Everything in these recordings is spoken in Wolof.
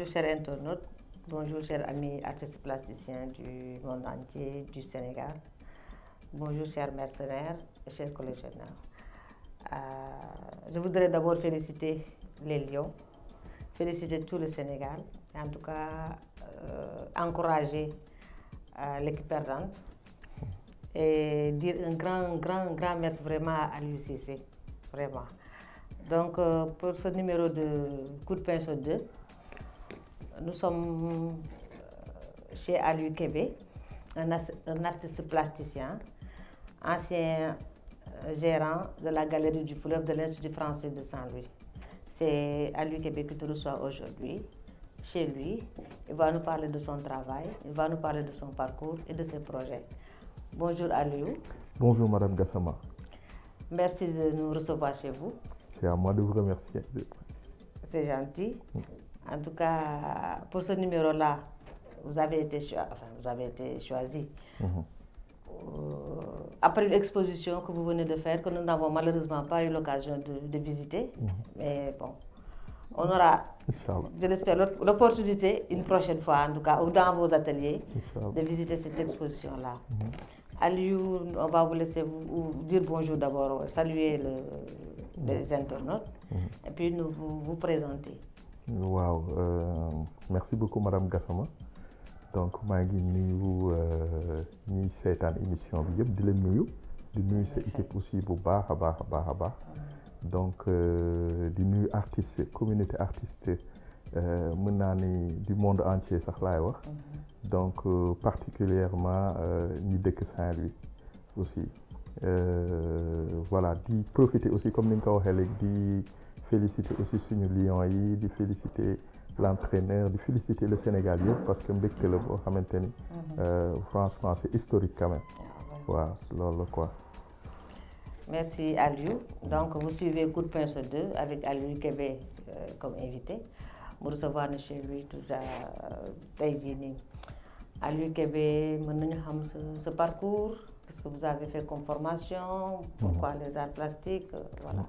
Bonjour chers internautes, bonjour chers amis artistes plasticiens du monde entier, du Sénégal. Bonjour chers mercenaires et chers collectionneurs. Je voudrais d'abord féliciter les Lions, féliciter tout le Sénégal, et en tout cas encourager l'équipe perdante et dire un grand merci vraiment à l'UCC, vraiment. Donc pour ce numéro de Coup de pinceau 2, nous sommes chez Aliou Kébé, un artiste plasticien, ancien gérant de la Galerie du Fleuve de l'Institut français de Saint-Louis. C'est Aliou Kébé qui te reçoit aujourd'hui chez lui. Il va nous parler de son travail, il va nous parler de son parcours et de ses projets. Bonjour Aliou. Bonjour Madame Gassama. Merci de nous recevoir chez vous. C'est à moi de vous remercier. C'est gentil. En tout cas, pour ce numéro-là, vous avez été choisi. Après l'exposition que vous venez de faire, que nous n'avons malheureusement pas eu l'occasion de visiter. Mais bon, on aura, je l'espère, l'opportunité une prochaine fois, en tout cas, ou dans vos ateliers, de visiter cette exposition-là. Aliou, on va vous laisser vous dire bonjour d'abord, saluer les internautes, et puis nous vous présenter. Wow, merci beaucoup Madame Gassama. Donc maa ngi nuyu ñi seetaan émission bi yëpp di leen nuyu di nuyu sa équipe aussi bu baax a baax donc di nuyu artistes communauté artiste mën naa ni du monde entier sax laay wax donc particulièrement ñi dëkk Saint-Louis aussi voilà di profiter aussi comme ni nga ko waxee léegi di féliciter aussi suñu Lions yi di féliciter l'entraîneur, de féliciter le Sénégal parce que mbégte la boo xamante ni franchement c'est historique quand même. Waaw loolu la quoi. Merci Aliou. Donc vous suivez Coup de pinceau 2 avec Aliou Kébé comme invité. Mu recevoir na chez lui tout ça tey jii nii. Aliou Kébé mën nañu xam ce parcours, qu'est-ce que vous avez fait comme formation, pourquoi les arts plastiques, voilà.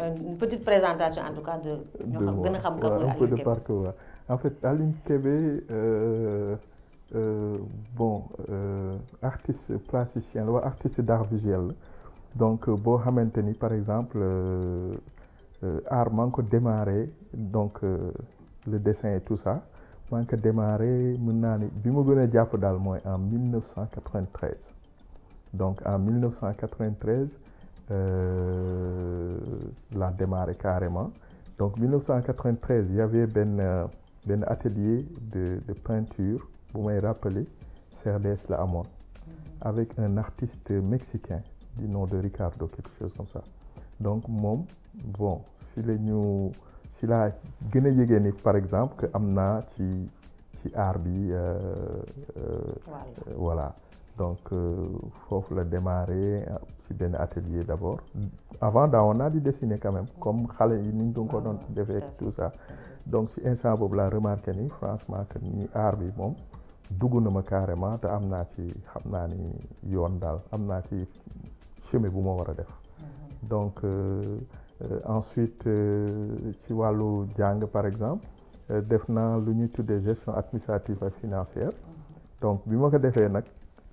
Une petite présentation en tout cas de un peu de parcours. En fait, Aliou Kébé, artiste plasticien, artiste d'art visuel. Donc, boo xamante ni par exemple, art maa ngi ko démarré, donc le dessin et tout ça, maa ngi ko démarré mën naa ni bi ma gën a jàpp daal mooy en 1993. Donc en 1993. La démarré carrément. Donc 1993, il y avait ben atelier de peinture, vous m'avez rappelé, CRDS la amoon, avec un artiste mexicain du nom de Ricardo, quelque chose comme ça. Donc moom bon si la gën a yëgee ni par exemple que am naa ci art bi voilà. Donc foofu la démarré ci benn atelier d'abord. Avant daawoon naa di dessiner quand même comme xale yi ni ñu doon ko doon defee tout ça. Donc ci instant boobu laa remarqué ni franchement que ni art bi moom dugg na ma carrément te am naa ci xam naa ni yoon daal am naa ci chemin bu ma war a def. Donc ensuite ci wàllu jàng par exemple def naa lu ñuy tuddee gestion administrative et financière. Donc bi ma ko defee nag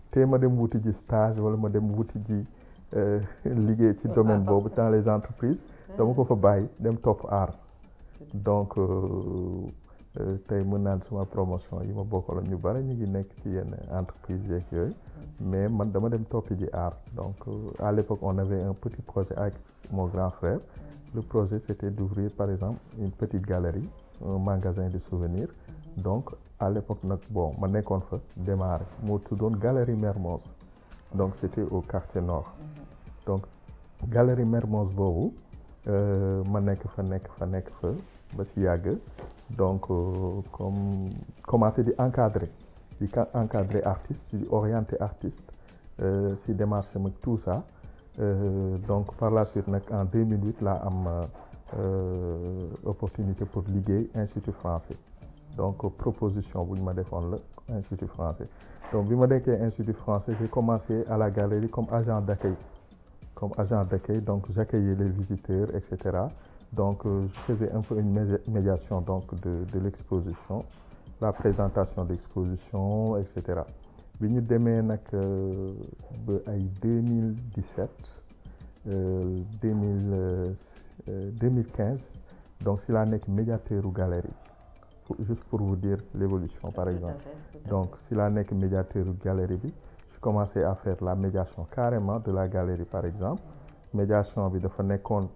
te ma dem wuti ji stage wala ma dem wuti ji liggéey ci domaine boobu dans les entreprises dama ko fa bàyyi dem topp art. Donc tey mën naan suma promotion yi ma bokkaloon ñu bari ñu ngi nekk ci yenn entreprise yeeg yooyu mais man dama dem toppi ji art. Donc à l'époque on avait un petit projet avec mon grand frère. Le projet c'était d'ouvrir par exemple une petite galerie, un magasin de souvenirs. Donc à l'époque nag bon ma nekkoon fa démarré moo tuddoon Galerie Mermoz. Donc c'était au quartier nord. Donc Galerie Mermoz boobu ma nekk fa ba si yàgg. Donc comme commencé di encadrer artistes di orienter artistes si démarche mag tout ça. Donc par la suite nag en 2008 laa am opportunité pour liggéey Institut français. Donc proposition bu ñu ma defoon la Institut français. Donc bi ma nekkee Institut français j'ai commencé à la galerie comme agent d'accueil. Donc j'accueillais les visiteurs etc. Donc je faisais un peu une médiation donc de l'exposition, la présentation d'exposition, etc. bi ñu demee nag ba ay 2017 2015 donc si laa nekk médiateur u galerie juste pour vous dire l'évolution par exemple. Donc si laa nekk médiateur u galerie bi je commençais à faire la médiation carrément de la galerie par exemple. Médiation bi dafa nekkoon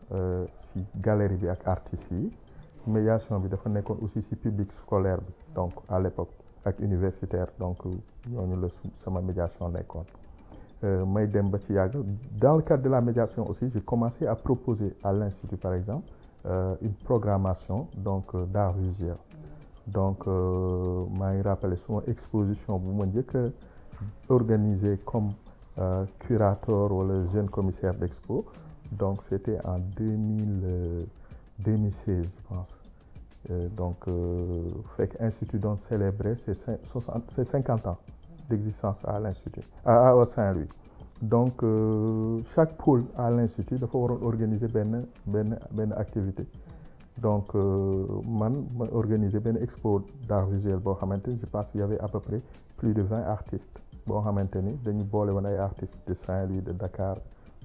ci galerie bi ak artistes yi. Médiation bi dafa nekkoon aussi ci public scolaire bi donc à l'époque ak universitaire donc ñooñu la sama médiation nekkoon. may dem ba ci yàgg dans le cadre de la médiation aussi j'ai commencé à proposer à l'institut par exemple une programmation donc d'art visuel. Donc maa ngi rappelé suma exposition bu ma njëkk a organisé comme curateur wala jeune commissaire d'expo donc c'était en 2016 je pense. Donc fekk institut doon célébrer ses 50 ans d'existence à l'institut à Saint-Louis. Donc chaque pôle à l'institut dafa waroon organiser benn activité. Donc man ma organiser benn expo d'art visuel boo xamante ni je pense qu'il y avait à peu près plus de 20 artistes boo xamante ni dañu boole woon ay artistes de Saint-Louis de Dakar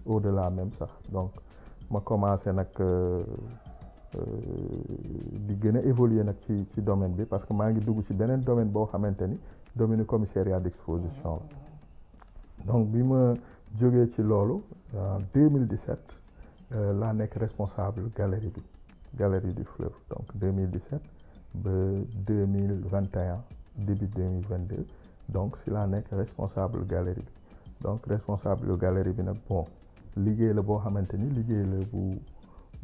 au-delà même sax donc ma commencé nag di gën a évoluer nag ci domaine bi parce que maa ngi dugg ci beneen domaine boo xamante ni domaine commissariat d'exposition la. Donc bi ma jógee ci loolu en 2017 laa nekk responsable galerie bi. Galerie du Fleuve donc 2017 ba 2021 début 2022 donc si laa nekk responsable galerie bi donc responsable galerie bi nag bon liggéey la boo xamante ni liggéey la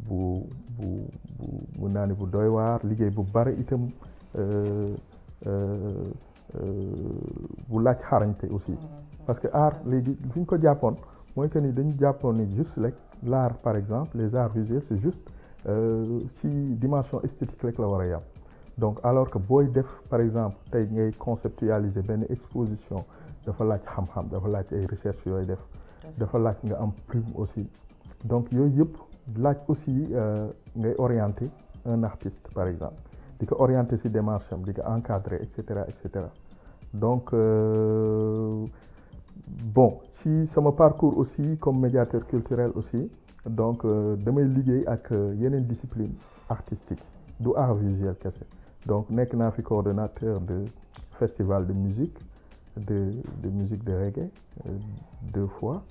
bu naa ni bu doy waar liggéey bu bari itam bu laaj xarañte aussi parce que art léegi fi ñu ko jàppoon mooy que ni dañu jàppoon ni juste rek l'art par exemple les arts visuels c'est juste ci dimension esthétique rek la war a yam donc alors que booy def par exemple tey ngay conceptualiser benn exposition dafa laaj xam-xam dafa laaj ay recherche yooyu def dafa laaj nga am plume aussi donc yooyu yëpp laaj aussi ngay orienter un artiste par exemple di ko orienter ci démarche am di ko encadrer et cetera donc bon ci sama parcours aussi comme médiateur culturel aussi donc damay liggéey ak yeneen discipline artistique du art visuel kese donc nekk naa fi coordonnateur de festival de musique de musique de reggae 2 fois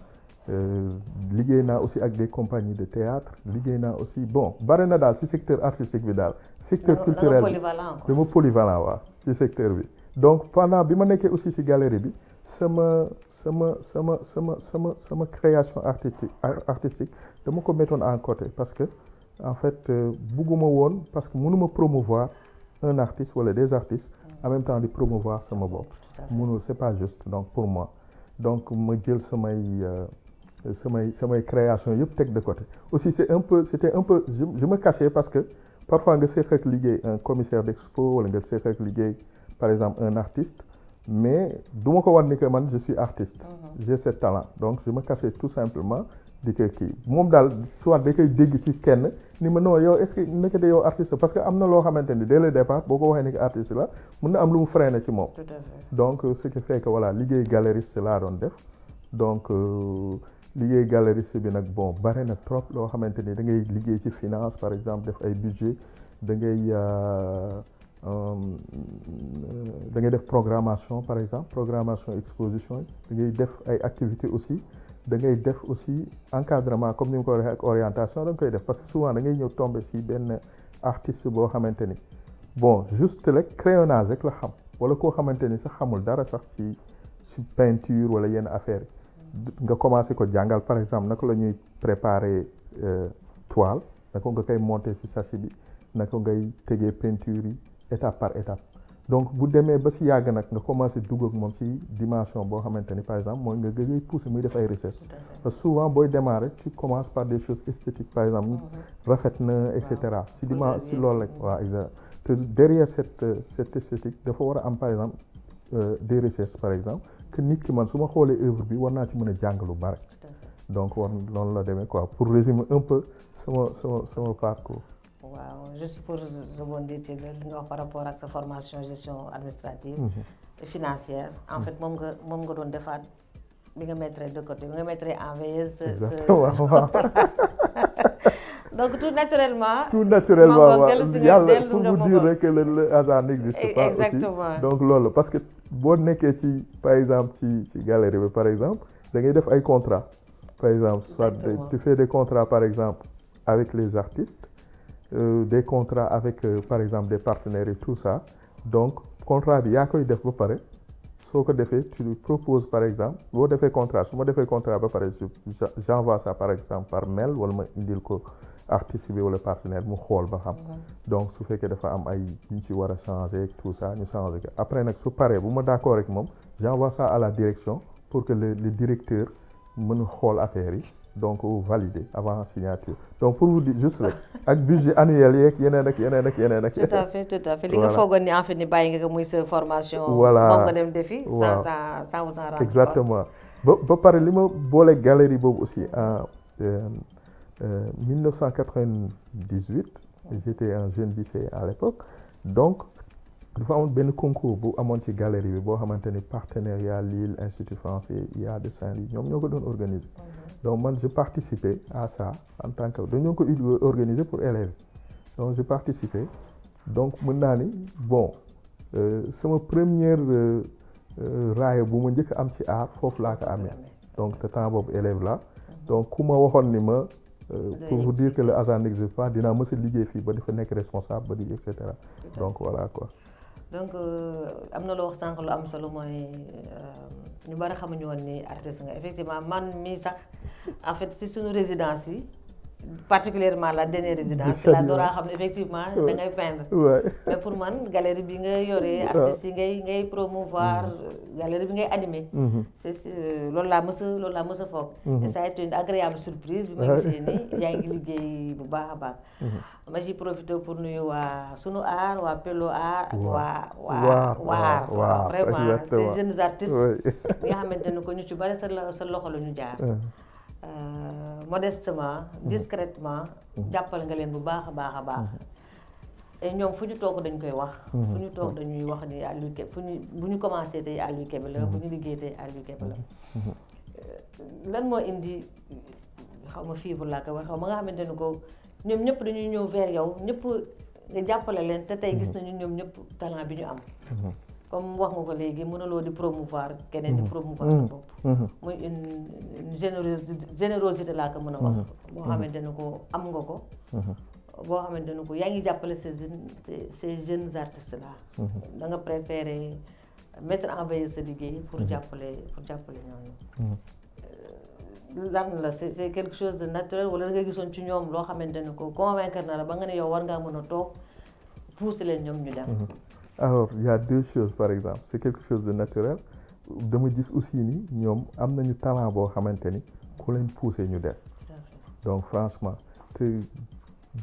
liggéey naa aussi ak des compagnies de théâtre liggéey naa aussi bon bare na daal ci secteur artistique bi daal secteur culturel dama polyvalent waaw ci secteur bi donc pendant bi ma nekkee aussi ci galerie bi sama création artistique dama ko mettoon en côté parce que en fait bugguma woon parce que mënuma promouvoir un artiste wala des artistes en même temps di promouvoir sama bopp mënul c'est pas juste donc pour moi donc ma jël samay création yëpp teg de côté aussi c'était un peu je me cachais parce que parfois nga seq ak liggéey un commissaire d'expo wala nga seq ak liggéey par exemple un artiste mais du ma ko war ni que man je suis artiste j'ai ce talent donc je me cachais tout simplement di ko kii moom daal soit da koy dégg ci kenn ni ma non yow est-ce que nekk de yow artiste parce que am na loo xamante ni dès le départ boo ko waxee ni que artiste la mën na am lu mu freiné ci moom donc ce qui fait que voilà liggéey galeriste laa doon def donc liggéey galeriste bi nag bon bare na trop loo xamante ni da ngay liggéey ci finance par exemple def ay budget da ngay def programmation par exemple programmation exposition da ngay def ay activités aussi da ngay def aussi encadrement comme ni ma ko waxee ak orientation da nga koy def parce que souvent da ngay ñëw tomber ci benn artiste boo xamante ni bon juste rek crayonnage rek la xam wala koo xamante ni sax xamul dara sax ci peinture wala yenn affaire nga commencé ko jàngal par exemple naka la ñuy préparer toile naka nga koy monter ci sachet bi naka ngay tegee peinture yi étape par étape donc bu demee ba ci yàgg nag nga commencé dugg ak moom ci dimension boo xamante ni par exemple mooy nga gëgay pousser muy def ay recherche parce que souvent booy démarrer tu commences par des choses esthétiques par exemple rafet na et cetera ci dimension ci loolu rek waaw exact te derrière cette esthétique dafa war a am par exemple des recherches par exemple que nit ki man su ma xoolee œuvre bi war naa ci mën a jàng lu bari donc war noonu la demee quoi pour résumer un peu sama parcours. waaw juste pour rebondir ci li nga wax par rapport ak sa formation gestion administrative et financière en fait moom nga doon defaat bi nga mettre de côté bi nga mettre en veilleuse exactement donc tout naturellement waaw yàlla pour vous dire que le hasard n'existe pas exactement aussi donc loolu parce que boo nekkee ci par exemple ci galerie bi par exemple da ngay def ay contrats par exemple soit tu fais des contrats par exemple avec les artistes des contrats avec par exemple des partenaires et tout ça donc contrat bi yaa koy def ba pare soo ko defee tu lui proposes par exemple boo defee contrat su ma defee contrat ba pare j'envoie ça par exemple par mail wala ma indil ko artiste bi wala partenaire mu xool ba xam donc su fekkee dafa am ay ñu ci war a changer tout ça ñu changer ko après nag su paree bu ma d'accord rek moom j'envoie ça à la direction pour que le directeur mën a xool affaire yi donc valider avant signature donc pour vous dire juste rek ak budget annuel yeeg yeneen ak yeneen ak yeneen ak. tout à fait li nga foogoon ni en fait ni bàyyi nga ko muy sa formation. voilà moom nga dem defi. waaw sans vous en rendre compte. exactement ba pare li ma boole galerie boobu aussi en 1998 j'étais un jeune lycéen à l'époque donc dafa amoon benn concours bu amoon ci galerie bi boo xamante ni partenariat Lille Institut français IA de Saint-Louis ñoom ñoo ko doon organiser. donc man je participais à ça en tant que dañoo ko organiser pour élèves donc je participais donc mën naa ni bon sama première raaya bu ma njëkk am ci art foofu laa ko amee donc te temps boobu élève la donc ku ma waxoon ni ma pour vous dire que le hasard n'existe pas dinaa mës a liggéey fii ba dafa nekk responsable ba di et cetera donc voilà quoi. donc am na loo wax sànq lu am solo mooy ñu bari xamuñu woon ni artiste nga effectivement man mii sax en fait si suñu résidence yi particulièrement la dernière résidence ci la dooraa xam ne effectivement da ngay peindre mais pour man galerie bi nga yoree artistes yi ngay promouvoir galerie bi ngay animer c'est loolu laa mës a foog et ça a été une agréable surprise bi ma gisee ni yaa ngi liggéey bu baax a baax ma ci profité pour nuyu waa sunu art waa Pello art ak waa vraiment ces jeunes artistes yi nga xamante ne ko ñu ci bari sa loxo la ñu jaar modestement discrètement jàppal nga leen bu baax a baax et ñoom fu ñu toog dañ koy wax fu ñu toog dañuy wax ni Aliou Kébé bu ñu commencé tey Aliou Kébé la bu ñu liggéey tey Aliou Kébé la lan moo indi xaw ma fibre laa ko wax xaw ma nga xamante ne ko ñoom ñëpp dañuy ñëw vers yow ñëpp nga jàppale leen te tey gis nañu ñoom ñëpp talent bi ñu am comme wax nga ko léegi mënuloo di promouvoir keneen di promouvoir sa bopp muy une générosité laa ko mën a wax boo xamante ne ko am nga ko boo xamante ne ko yaa ngi jàppale ces jeunes artistes là da nga préféré mettre en veille sa liggéey pour jàppale ñooñu lan la c'est quelque chose de naturel wala da nga gisoon ci ñoom loo xamante ne ko convaincre na la ba nga ne yow war ngaa mën a toog pousser leen ñoom ñu dem. alors il y a deux choses par exemple c'est quelque chose de naturel dama gis aussi ni ñoom am nañu talent boo xamante ni ku leen pousser ñu def donc franchement te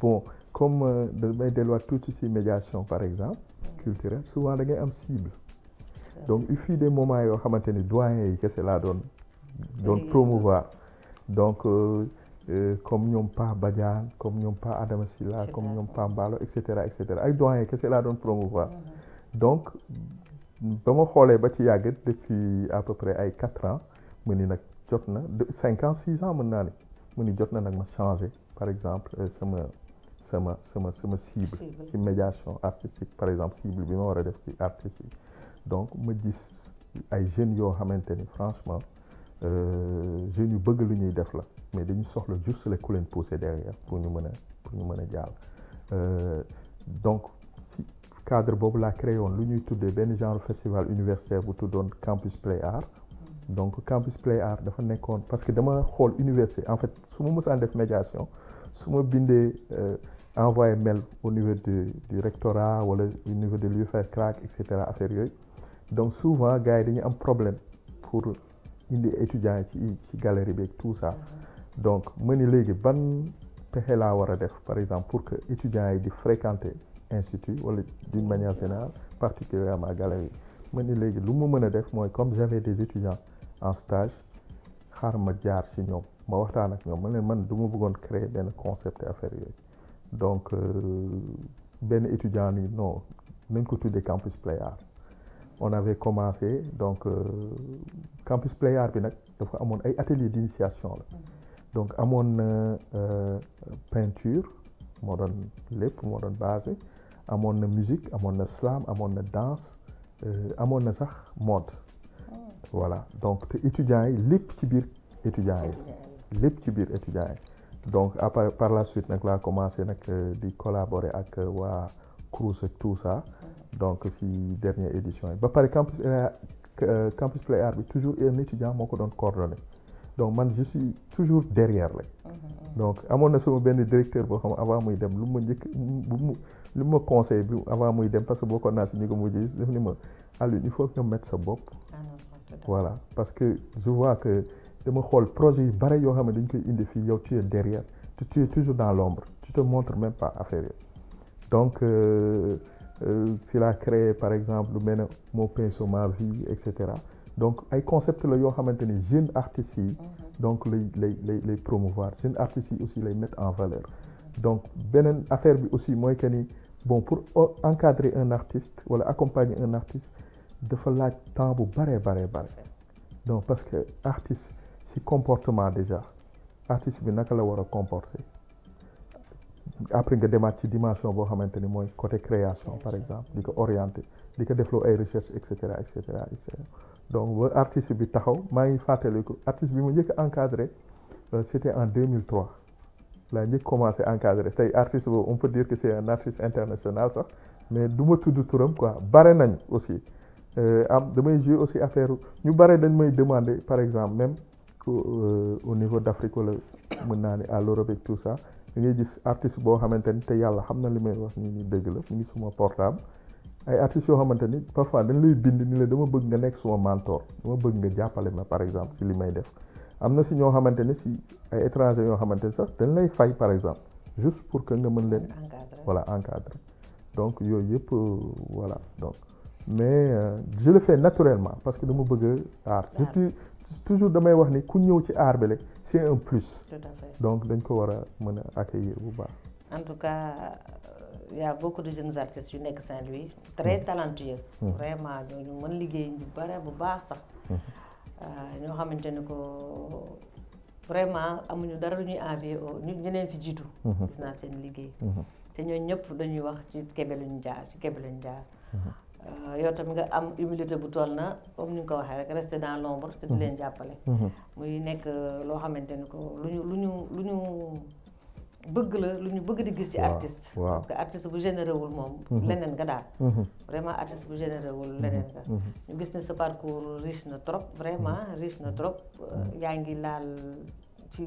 bon comme damay delluwaat tuuti ci médiation par exemple culturelle souvent da ngay am cible donc il fut des moments yoo xamante ni doyen yi kese laa doon promouvoir donc comme ñoom Pa Badiane comme ñoom Pa Adama Sylla comme ñoom Pa Mballo et cetera ay doyen kese laa doon promouvoir donc ba ma xoolee ba ci yàgg depuis à peu près ay 4 ans mu ni nag jot na 5 ans 6 ans mën naa ni mu ni jot na nag ma changer par exemple sama cible ci médiation artistique par exemple cible bi ma war a def ci artistes yi donc ma gis ay jeunes yoo xamante ni franchement jeunes yu bëgg lu ñuy def la mais dañu soxla juste le ku leen pousser derrière pour ñu mën a jàll donc ci cadre boobu laa créé woon lu ñuy tuddee benn genre festival universitaire bu tuddoon Campus Play Art donc Campus Play Art dafa nekkoon parce que dama xool université en fait su ma mësaan def médiation su ma bindee envoyé mail au niveau du rectorat wala au niveau de l'UFR/CRAC et cetera affaire yooyu donc souvent gars yi dañuy am problème pour indi étudiants yi ci galerie bi ak tout ça donc ma ni léegi ban pexe laa war a def par exemple pour que étudiants yi di fréquenter institut wala d'une manière générale particulièrement galerie ma ni léegi lu ma mën a def mooy comme j'avais des étudiants en stage xaar ma jaar ci ñoom ma waxtaan ak ñoom ma ne man du ma bëggoon créer benn concept affaire yooyu donc benn étudiant ni non nañ ko tuddee Campus Play Art on avait commencé donc Campus Play Art bi nag dafa amoon ay atelier d'initiation la donc amoon na peinture moo doon lépp moo doon basé amoon na musique amoon na slam amoon na danse amoon na sax mode voilà donc te étudiants yi lépp ci biir étudiants yi lépp ci biir étudiants yi donc après par la suite nag laa commencé nag di collaborer ak waa Crous ak tout ça donc si dernière édition yi ba pare Campus Play Art bi toujours un étudiant moo ko doon coordonné donc man je suis toujours derrière la donc amoon na sama benn directeur boo xam avant muy dem lu ma njëkk lu ma conseil bi avant muy dem parce que bokkoon naa si ñu ko mujj def ni ma Alioune il faut que nga mettre sa bopp voilà parce que je vois que dama xool projet yu bare yoo xam ne dañ koy indi fii yow tu es derrière tu es toujours dans l'ombre tu te montres même pas affaire yi donc s'il a créé par exemple lu mel ne Mon pinceau ma vie et cetera donc ay concept la yoo xamante ni jeunes artistes yi donc lay promouvoir jeunes artistes yi aussi lay mettre en valeur donc beneen affaire bi aussi mooy que ni bon pour encadrer un artiste wala accompagner un artiste dafa laaj temps bu bare donc parce que artiste ci comportement déjà artiste bi naka la war a comporter après nga demaat ci dimension boo xamante ni mooy côté création par exemple di ko orienter di ko defloo ay recherche et cetera et cetera et cetera donc ba artiste bi taxaw maa ngi fàttaliku artiste bi mu njëkk a encadré c'était en 2003 laa njëkk commencé encadré tey artiste boobu on peut dire que c'est un artiste international sax mais du ma tudd turam quoi bare nañ aussi damay jouer aussi affaire ñu bare dañ may demander par exemple même au niveau d'Afrique wala mën naa ne à l'Europe et tout ça da ngay gis artiste boo xamante ni te yàlla xam na li may wax ni dëgg la mu ngi suma portable ay artistes yoo xamante ni parfois dañ lay bind ni la dama bëgg nga nekk suma mentor dama bëgg nga jàppale ma par exemple si li may def am na si ñoo xamante ni si ay étrangers yoo xamante ni sax dañ lay fay par exemple juste pour que nga mën leen voilà encadrer donc yooyu yëpp voilà donc mais je le fais naturellement parce que dama bëgg art toujours damay wax ni ku ñëw ci art bi rek c'est un plus tout à fait donc dañ ko war a mën a accueillir bu baax en tout cas il y a beaucoup de jeunes artistes yu nekk Saint-Louis très talentueux vraiment ñooñu mën liggéey ñu bare bu baax sax ñoo xamante ni ko vraiment amuñu dara lu ñuy envier ñu leen fi jiitu gis naa seen liggéey te ñooñu ñëpp dañuy wax ci Kébé lañu jaar yow tam nga am humilité bu toll na comme ni nga ko waxee rek rester dans l'ombre te di leen jàppale muy nekk loo xamante ni ko lu ñu bëgg la lu ñu bëgg di gis ci artiste parce que artiste bu généré wul moom leneen nga daal vraiment artiste bu généré wul leneen nga ñu gis ne sa parcours riche na trop vraiment riche na trop yaa ngi laal ci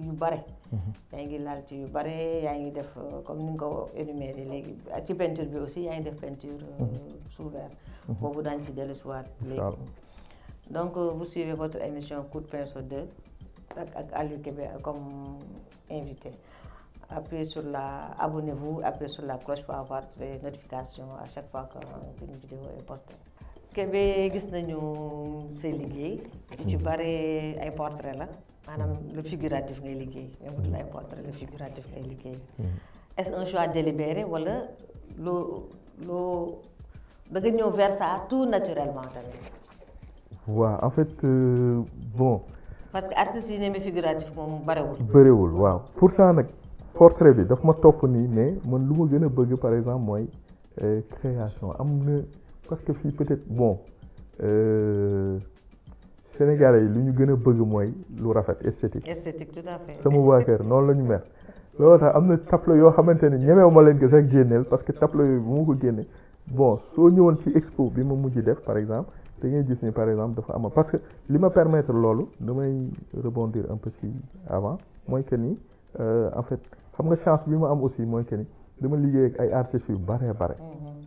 yu bare yaa ngi def comme ni nga ko énuméré léegi ci peinture bi aussi yaa ngi def peinture sous verre boobu daañu ci dellusiwaat léegi donc vous suivez votre émission Coup de pinceau 2 ak Aliou Kébé comme invité abonnez-vous, appuyez sur la cloche pour avoir des notifications à chaque fois qu'une vidéo est postée. Kébé gis nañu say liggéey yu ci bare ay portrait la maanaam le figuratif ngay liggéey même bu dul ay portrait le figuratif ngay liggéey est-ce un choix délibéré wala loo da nga ñëw vers ça tout naturellement tamit waaw en fait bon parce que artistes yi ñeme figuratif moom barewul waaw pourtant nag portrait bi daf ma topp nii mais man lu ma gën a bëgg par exemple mooy création am na parce que fii peut-être bon Sénégalais yi lu ñu gën a bëgg mooy lu rafet esthétique tout à fait sama waa kër noonu la ñu mel loolu tax am na tableau yoo xamante ne ñemewu ma leen ko sax génneel parce que tableau yooyu bu ma ko génne bon soo ñëwoon ci expo bi ma mujj def par exemple da ngay gis ni par exemple dafa am parce que li ma permettre loolu damay rebondir un peu ci avant mooy que ni en fait xam nga chance bi ma am aussi mooy que ni dama liggéey ak ay artistes yu bare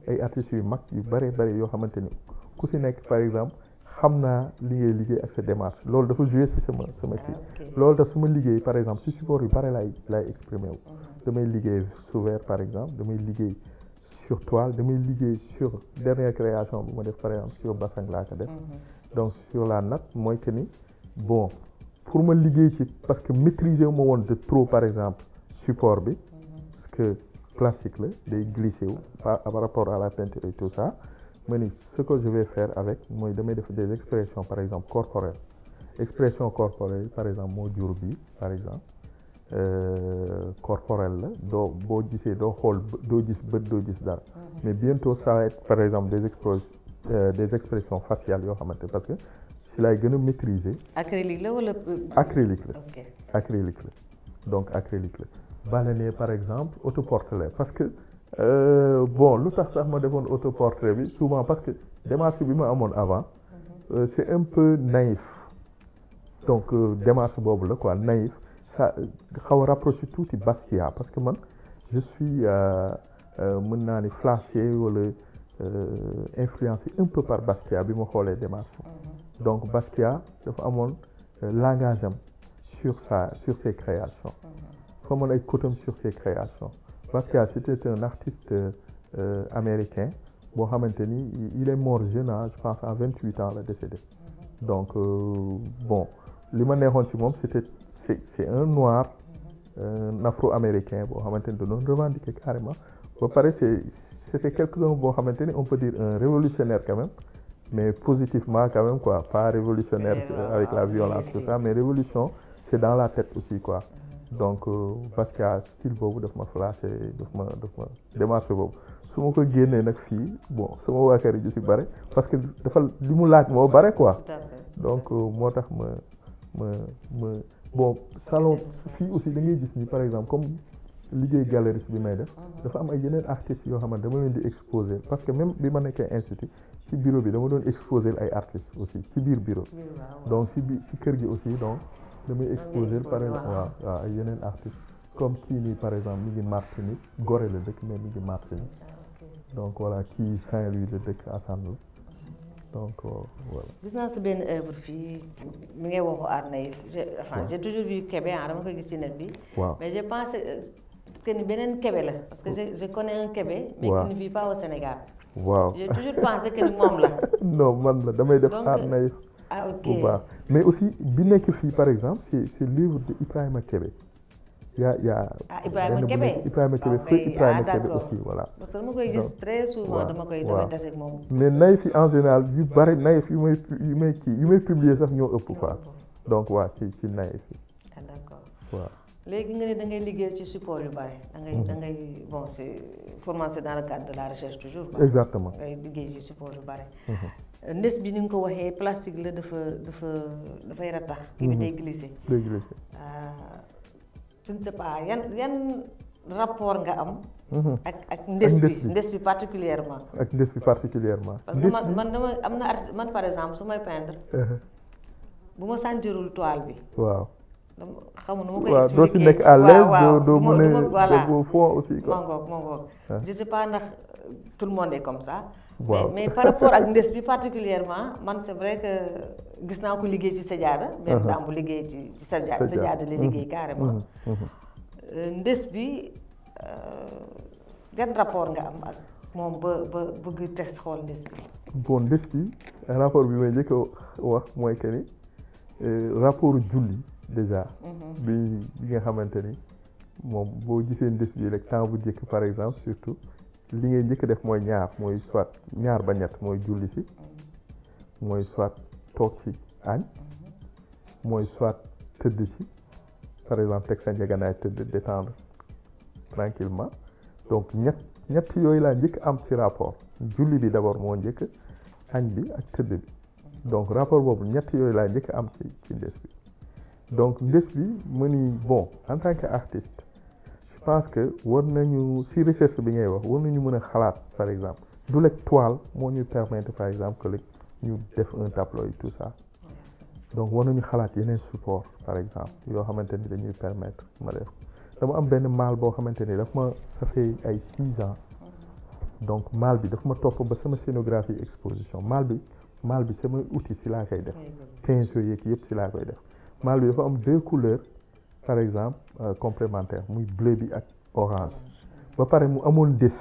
ay artistes yu mag yu bare yoo xamante ni ku si nekk par exemple xam naa li ngay liggéey ak sa démarche loolu dafa jouer ci sama kii loolu tax su ma liggéey par exemple ci support yu bare laay exprimer wu damay liggéey sous verre par exemple damay liggéey sur toile damay liggéey sur dernière création bu ma def par exemple sur bassin laa ko def donc sur la natte mooy que ni bon pour ma liggéey ci parce que maîtriser wu ma woon de trop par exemple support bi parce que plastique la day glissé wu par rapport à la peinture et tout ça ma ni ce que je vais faire avec mooy damay def des expressions par exemple corporelles expression corporelle par exemple moo jur bi par exemple corporelle la doo boo gisee doo xool doo gis bët doo gis dara mais bientôt ça va être par exemple des expressions faciales yoo xamante parce que si laay gën a maîtriser. acrylique la wala. acrylique la. ok acrylique la donc acrylique la. baleine par exemple autoportrait parce que bon lu tax sax ma defoon autoportrait bi souvent parce que démarche bi ma amoon avant c'est un peu naïf donc démarche boobu la quoi naïf ça xaw a rapproché tuuti Basquiat parce que man je suis mën naa ni flashé wala influencé un peu par Basquiat bi ma xoolee démarche donc Basquiat dafa amoon langage am sur ses créations fa amoon ay cotam sur ses créations Basquiat c'était un artiste américain boo xamante ni il est mort jeune je pense à 28 ans la décédé donc bon li ma neexoon ci moom c'est un noir un afro-américain boo xamante ni da doon revendiquer carrément ba pare c'était quelqu'un boo xamante ni on peut dire un révolutionnaire quand même mais positivement quand même quoi pas révolutionnaire avec la violence tout ça mais révolution c'est dans la tête aussi quoi donc Basquiat style boobu daf ma flashé daf ma démarche boobu su ma ko génnee nag fii bon sama waa kër yi ci bare parce que dafa li mu laaj moo bare quoi donc moo tax ma bon salon fii aussi da ngay gis ni par exemple comme liggéey galeriste bi may def dafa am ay yeneen artistes yoo xamante dama leen di exposer parce que même bi ma nekkee institut ci bureau bi dama doon exposer ay artistes aussi ci biir bureau donc ci kër gi aussi donc damay exposer par exemple waaw ay yeneen artistes comme kii nii par exemple mi ngi Martinique Gorée la dëkk mais mi ngi Martinique donc voilà kii Saint-Louis la dëkk Assane la donc voilà. gis naa sa benn œuvre fii mi ngay waxu art naïf j'ai toujours vu Kébé dama koy gis ci net bi. waaw mais j'ai pensé que ni beneen Kébé la parce que je connais un Kébé. mais qui ne vit pas au Sénégal. waaw j'ai toujours pensé que ni moom la. non man la damay def art naïf. ah ok bu baax mais aussi bi nekk fii par exemple c'est l'œuvre de Ibrahima Kébé. y a Ibrahima Kébé feu Ibrahima Kébé aussi voilà. parce que dama koy gis très souvent damay tase ak moom. mais naïf yi en général yu bari naïf yu may publier sax ñoo ëpp quoi donc waa ci naïf yi. ah d'accord waaw. léegi nga ne da ngay liggéey ci support yu bari. da ngay bon c'est formation dans le cadre de la recherche toujours. exactement ngay liggéey ci support yu bari. ndes bi ni nga ko waxee plastique la dafay ratax. kii bi day glisser. day glisser. je ne sais pas yan rapport nga am. ak ndes bi particulièrement. ak ndes bi particulièrement. parce que man dama am na artiste man par exemple su may peindre. bu ma sentirul toile bi. waaw. xamu nu ma koy expliquer doo ci nekk à l'aise doo voilà doo fond aussi quoi. maa ngoog je sais pas ndax tout le monde est comme ça. waaw mais par rapport ak ndes bi particulièrement man c'est vrai que gis naa ko liggéey ci sajaada. benn daam bu liggéey ci sajaada la liggéey carrément. ndes bi yan rapport nga am ak moom ba bëgg test xool ndes bi. bon ndes bi rapport bi may njëkk a wax mooy que ni rapport julli déjà. bi nga xamante ni moom boo gisee ndes bi rek temps bu njëkk par exemple surtout. li ngay njëkk def mooy mooy soit ñaar ba ñett mooy julli si mooy soit toog ci añ mooy soit tëdd ci par exemple teg sa njëganaay tëdd détendre tranquillement donc ñett yooyu laa njëkk am ci rapport julli bi d'abord moo njëkk añ bi ak tëdd bi donc rapport boobu ñett yooyu laa njëkk am ci ndes bi donc ndes bi mu ni bon en tant que artiste je pense que war nañu si recherche bi ngay wax war nañu mën a xalaat par exemple du lekk toile moo ñu permettre par exemple que ñu def un tableau et tout ça donc war nañu xalaat yeneen support par exemple yoo xamante ni dañuy permettre ma def dama am benn maal boo xamante ni daf ma ça fait ay 6 ans donc maal bi daf ma topp ba sama scénographie exposition maal bi sama outil si laa koy def pinceau yeeg yëpp si laa koy def maal bi dafa am 2 couleurs par exemple complémentaires muy bleu bi ak orange ba pare mu amoon des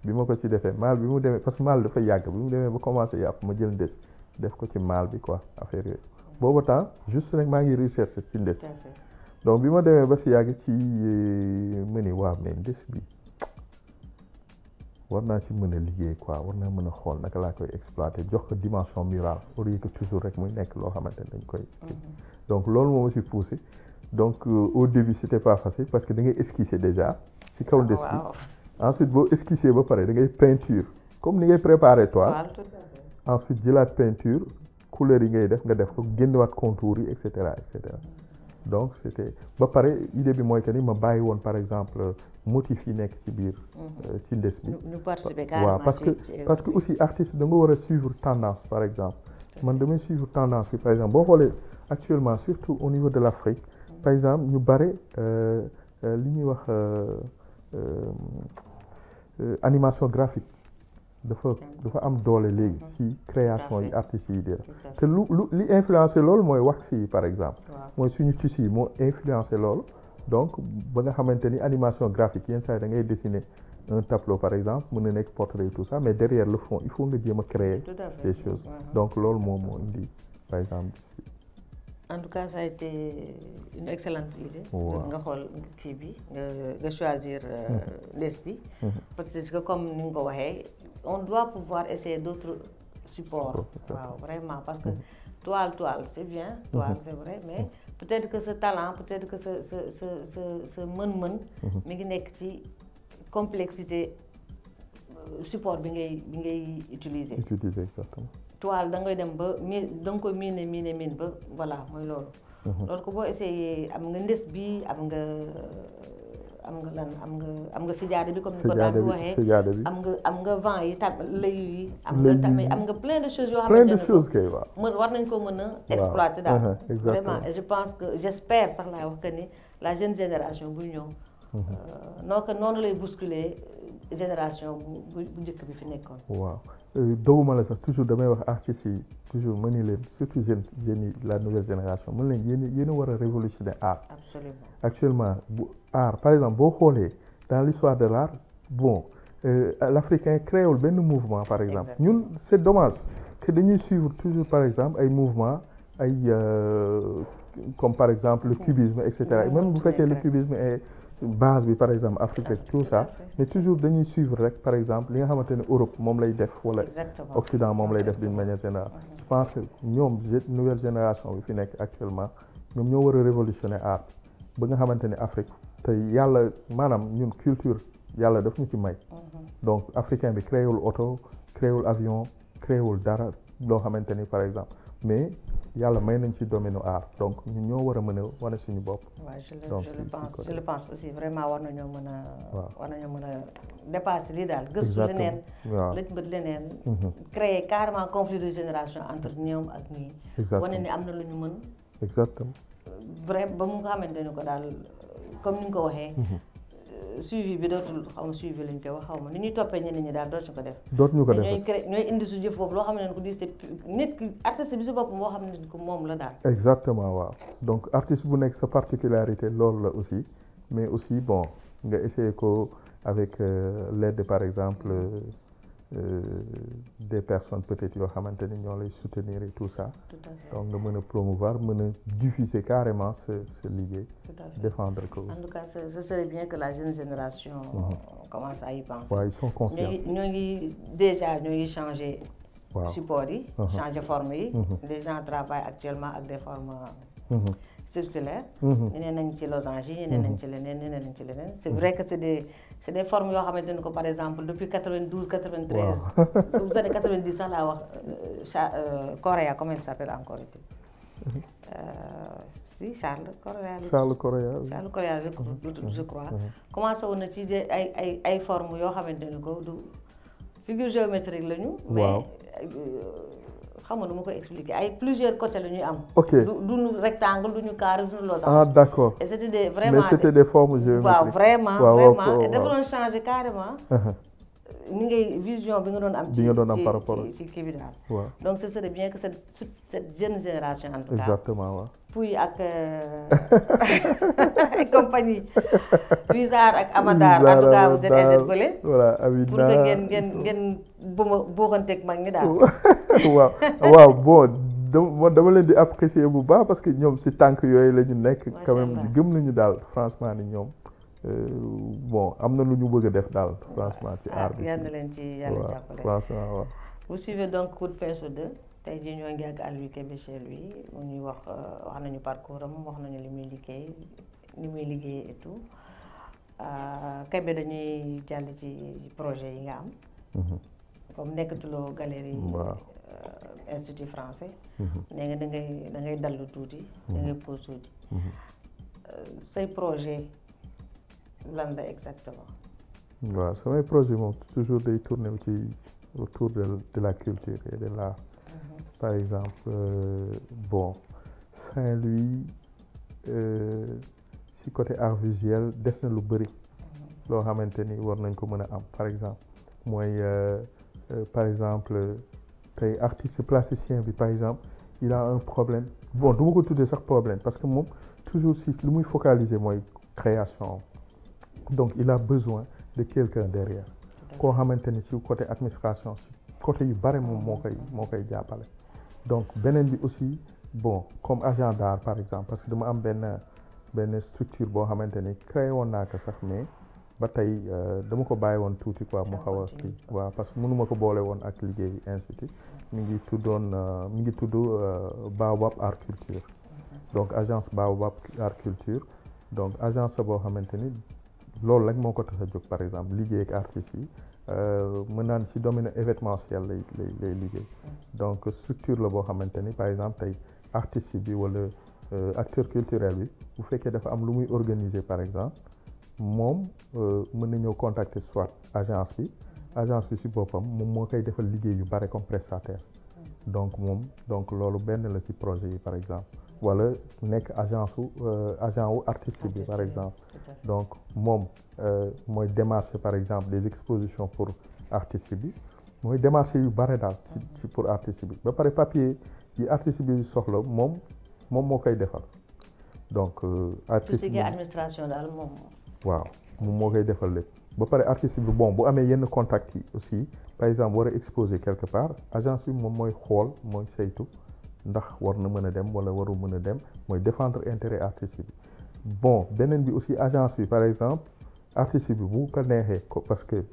bi ma ko ci defee maal bi mu demee parce que maal dafa yàgg bi mu demee ba commencé yàpp ma jël des def ko ci maal bi quoi affaire yooyu boobu temps juste rek maa ngi recherche ci ndes tout à fait. donc bi ma demee ba si yàgg ci ma ni waaw mais ndes bi war naa ci mën a liggéey quoi war naa mën a xool naka laa koy exploiter jox ko dimension murale au lieu que toujours rek muy nekk loo xamante ne dañ koy donc loolu moo ma si poussé donc au début c'était pas facile parce que da ngay esquisser déjà ci kaw ndes bi ensuite boo esquisser ba pare da ngay peinture comme ni ngay préparer toile ensuite jëlaat peinture couleur yi ngay def nga def ko génnewaat contours yi et cetera et cetera donc c'était ba pare idée bi mooy que ni ma bàyyi woon par exemple motif yi nekk ci biir ci ndes bi ñu participer carrément waaw parce que aussi artiste da nga war a suivre tendance par exemple man damay suivre tendance bi par exemple boo xoolee actuellement surtout au niveau de l'Afrique par exemple ñu bare li ñuy wax animation graphique dafa am doole léegi ci création yi artistes yi di def te li influencé loolu mooy wax yi par exemple mooy suñu tissu yi moo influencé loolu donc ba nga xamante ni animation graphique yenn saa yi da ngay dessiner un tableau par exemple mën na nekk portrait et tout ça mais derrière le fond il faut nga jéem a créer des choses donc loolu moom moo indi par exemple en tout cas ça a été une excellente idée nga xool kii bi nga choisir ndes bi peut-être que comme ni nga ko waxee on doit pouvoir essayer d'autres supports waaw vraiment parce que toile c'est bien toile c'est vrai mais peut-être que ce talent peut-être que ce mën-mën mi ngi nekk ci complexité support bi ngay utiliser exactement toile da ngay dem ba da nga koy miin ba voilà mooy loolu loolu ko boo essayé am nga ndes bi am nga sijaada bi comme ni ko daan bi waxee am nga vent yi layu yi am nga plein de choses yoo xamante ne war nañ ko mën a exploiter daal vraiment et je pense que j'espère sax laay wax que ni la jeune génération buy ñëw noonu lay bousculer génération bu njëkk bi fi nekkoon waaw doguma la sax toujours damay wax artistes yi toujours ma ni leen surtout jeunes yi la nouvelle génération mën leen yéen a war a révolutionner art absolument actuellement bu art par exemple boo xoolee dans l'histoire de l'art bon l'Africain créewul benn mouvement par exemple ñun c'est dommage que dañuy suivre toujours par exemple ay mouvement ay comme par exemple le cubisme et cetera même bu fekkee le cubisme est base bi par exemple Afrique ak tout ça mais toujours dañuy suivre rek par exemple li nga xamante ne Europe moom lay def wala Occident moom lay def d'une manière générale je pense que ñoom nouvelle génération bi fi nekk actuellement ñoom ñoo war a révolutionner art ba nga xamante ne Afrique te yàlla maanaam ñun culture yàlla daf ñu ci may donc africain bi créewul oto créewul avion créewul dara loo xamante ni par exemple mais yàlla may nañ ci domaine art donc ñun ñoo war a mën a wane suñu bopp. waaw je le pense aussi vraiment war nañoo mën a dépasser lii daal. gëstu leneen lëj bët leneen. créer carrément conflit de génération entre ñoom ak ñii. wane ni am na lu ñu mën. exactement. vrai ba mu nga xamante ni ko daal comme ni nga ko waxee. suivi bi dootul xaw ma suivi lañ koy wax xaw ma ni ñuy toppee ñeneen ñi daal dootuñu ko def. dootuñu ko def ñooy indi su jëf boobu loo xam ne ko di nit ki artiste bi si bopp moo xam ne ko moom la daal. exactement waaw donc artiste bu nekk sa particularité loolu la aussi mais aussi bon nga essayer ko avec l'aide par exemple des personnes peut-être yoo xamante ni ñoo lay soutenir et tout ça. donc nga mën a promouvoir mën a diffuser carrément ce liggéey. défendre ko. en tout cas ce serait bien que la jeune génération. commence à y penser. waaw ils sont conscients. ñoo ngi déjà ñoo ngi changer. waaw support yi. changer forme yi. les gens travaillent actuellement ak des formes. circulaire. ñeneen nañ ci losange yi ñeneen nañ ci leneen c'est vrai que c'est des formes yoo xamante ne ko par exemple depuis 92 93. vous savez 90 sax laa wax Correa comment il s'appelle encore si Charles Correa je crois commencé woon na ci ay formes yoo xamante ne ko du figure géométrique lañu. mais xam nga nu ma koy expliquer ay plusieurs côtés la ñuy am. ok du ñu rectangle du ñu carré du ñu losange. ah d'accord et c'était des vraiment mais c'était des formes géométriques. waaw vraiment dafa doon changer carrément. ni ngay vision bi nga doon am. bi nga doon am par rapport ci kii bi daal. waaw donc ce serait bien que cette jeune génération en tout cas. exactement waaw. Pouy ak compagnie Wizard ak Amadar en tout cas vous êtes interpellés. voilà Amina pour que ngeen buuxanteeg mag ñi daal. waaw bon dama leen di apprécier bu baax parce que ñoom si tànk yooyu la ñu nekk. quand même gëm nañu daal franchement ni ñoom bon am na lu ñu bëgg a def daal franchement ci art bi. yal na leen ci yàlla jàppale. franchement waaw. vous suivez donc Coup de Pinceau 2 tey jii ñoo ngi ak Aliou Kébé chez lui mu ñuy wax nañu parcours am wax nañu li muy liggéey ni muy liggéey et tout Kébé dañuy jàll ci projet yi nga am. comme nekkatuloo galerie. Institut français. nee nga da ngay dallu tuuti. da ngay pause tuuti. say projet lan la exactement. waaw samay projet moom toujours day tourner ci autour de la culture et de l'art. Par exemple bon Saint-Louis ci côté art visuel des na lu bëri. loo xamante ni war nañ ko mën a am par exemple mooy par exemple tey artiste plasticien bi par exemple il a un problème bon du ma ko tuddee sax problème parce que moom toujours si lu muy focaliser mooy création donc il a besoin de quelqu'un derrière koo xamante ni ci côté administration ci côté yu bare moom moo koy jàppale donc beneen bi aussi bon comme agent d'art par exemple parce que dama am benn structure boo xamante ni créé woon naa ko sax mais ba tey dama ko bàyyi woon tuuti quoi mu xaw a kii waaw parce que mënuma ko boole woon ak liggéey institut mi ngi tudd Baobab Art Culture donc agence Baobab Art Culture donc agence la boo xamante ni loolu rek moo ko tax a jóg par exemple liggéey ak artistes yi mën naan ci domaine événementiel lay liggéey donc structure la boo xamante ni par exemple tey artiste bi wala acteur culturel bi bu fekkee dafa am lu muy organiser par exemple moom mën na ñëw contacter soit agence bi ci boppam moom moo koy defal liggéey yu bare comme prestataire donc loolu benn la ci projet yi par exemple wala nekk agent wu artiste bi par exemple donc moom mooy démarcher par exemple des expositions pour artiste bi mooy démarcher yu bare daal ci pour artiste bi ba pare papier yi artiste bi soxla moom moo koy defal donc artiste bi administration daal moom waaw moom moo koy defal lépp ba pare artiste bi bon bu amee yenn contact yi aussi par exemple war a exposer quelque part agence bi moom mooy xool mooy saytu ndax war na mën a dem wala warul mën a dem mooy défendre intérêt artiste bi bon beneen bi aussi agence bi par exemple artiste bi bu ko neexee parce que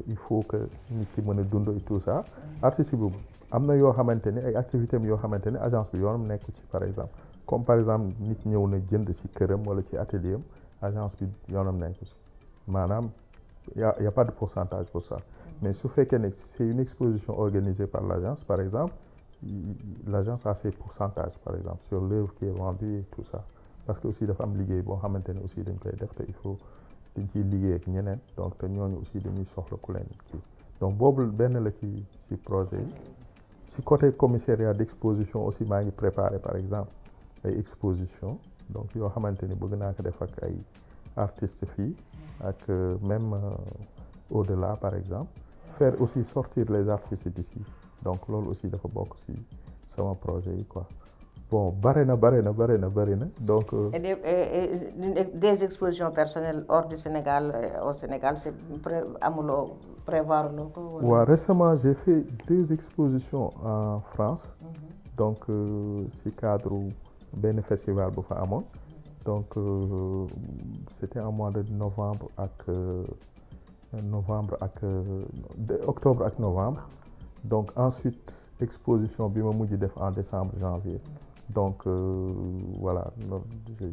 il faut que nit ki mën a dund et tout ça artiste bi am na yoo xamante ni ay activités yoo xamante ni agence bi yoonam nekku ci par exemple comme par exemple nit ñëw na jënd ci këram wala ci atelier am agence bi yoonam nekku ci maanaam y a pas de pourcentage pour ça mais su fekkee ne c'est une exposition organisée par l'agence par exemple l'agence a ses pourcentages par exemple sur l'œuvre qui est vendue et tout ça parce que aussi dafa am liggéey boo xamante ne aussi dañ koy def te il faut dañ ciy liggéey ak ñeneen donc te ñooñu aussi dañuy soxla ku leen kii donc boobu benn la ci projet yi ci côté commissariat d'exposition aussi maa ngi préparé par exemple ay exposition donc yoo xamante ni bëgg naa ko def ak ay artistes fii ak même au-delà par exemple faire aussi sortir les artistes d'ici donc loolu aussi dafa bokk ci sama projet yi quoi bon bari na donc. et des expositions personnelles hors du Sénégal au Sénégal c'est amuloo prévoir loo ko. waaw récemment j'ai fait 2 expositions en France. donc ci cadre benn festival bu fa amoon donc c'était en mois de novembre ak octobre ak novembre donc ensuite exposition bi ma mujj def en décembre janvier donc voilà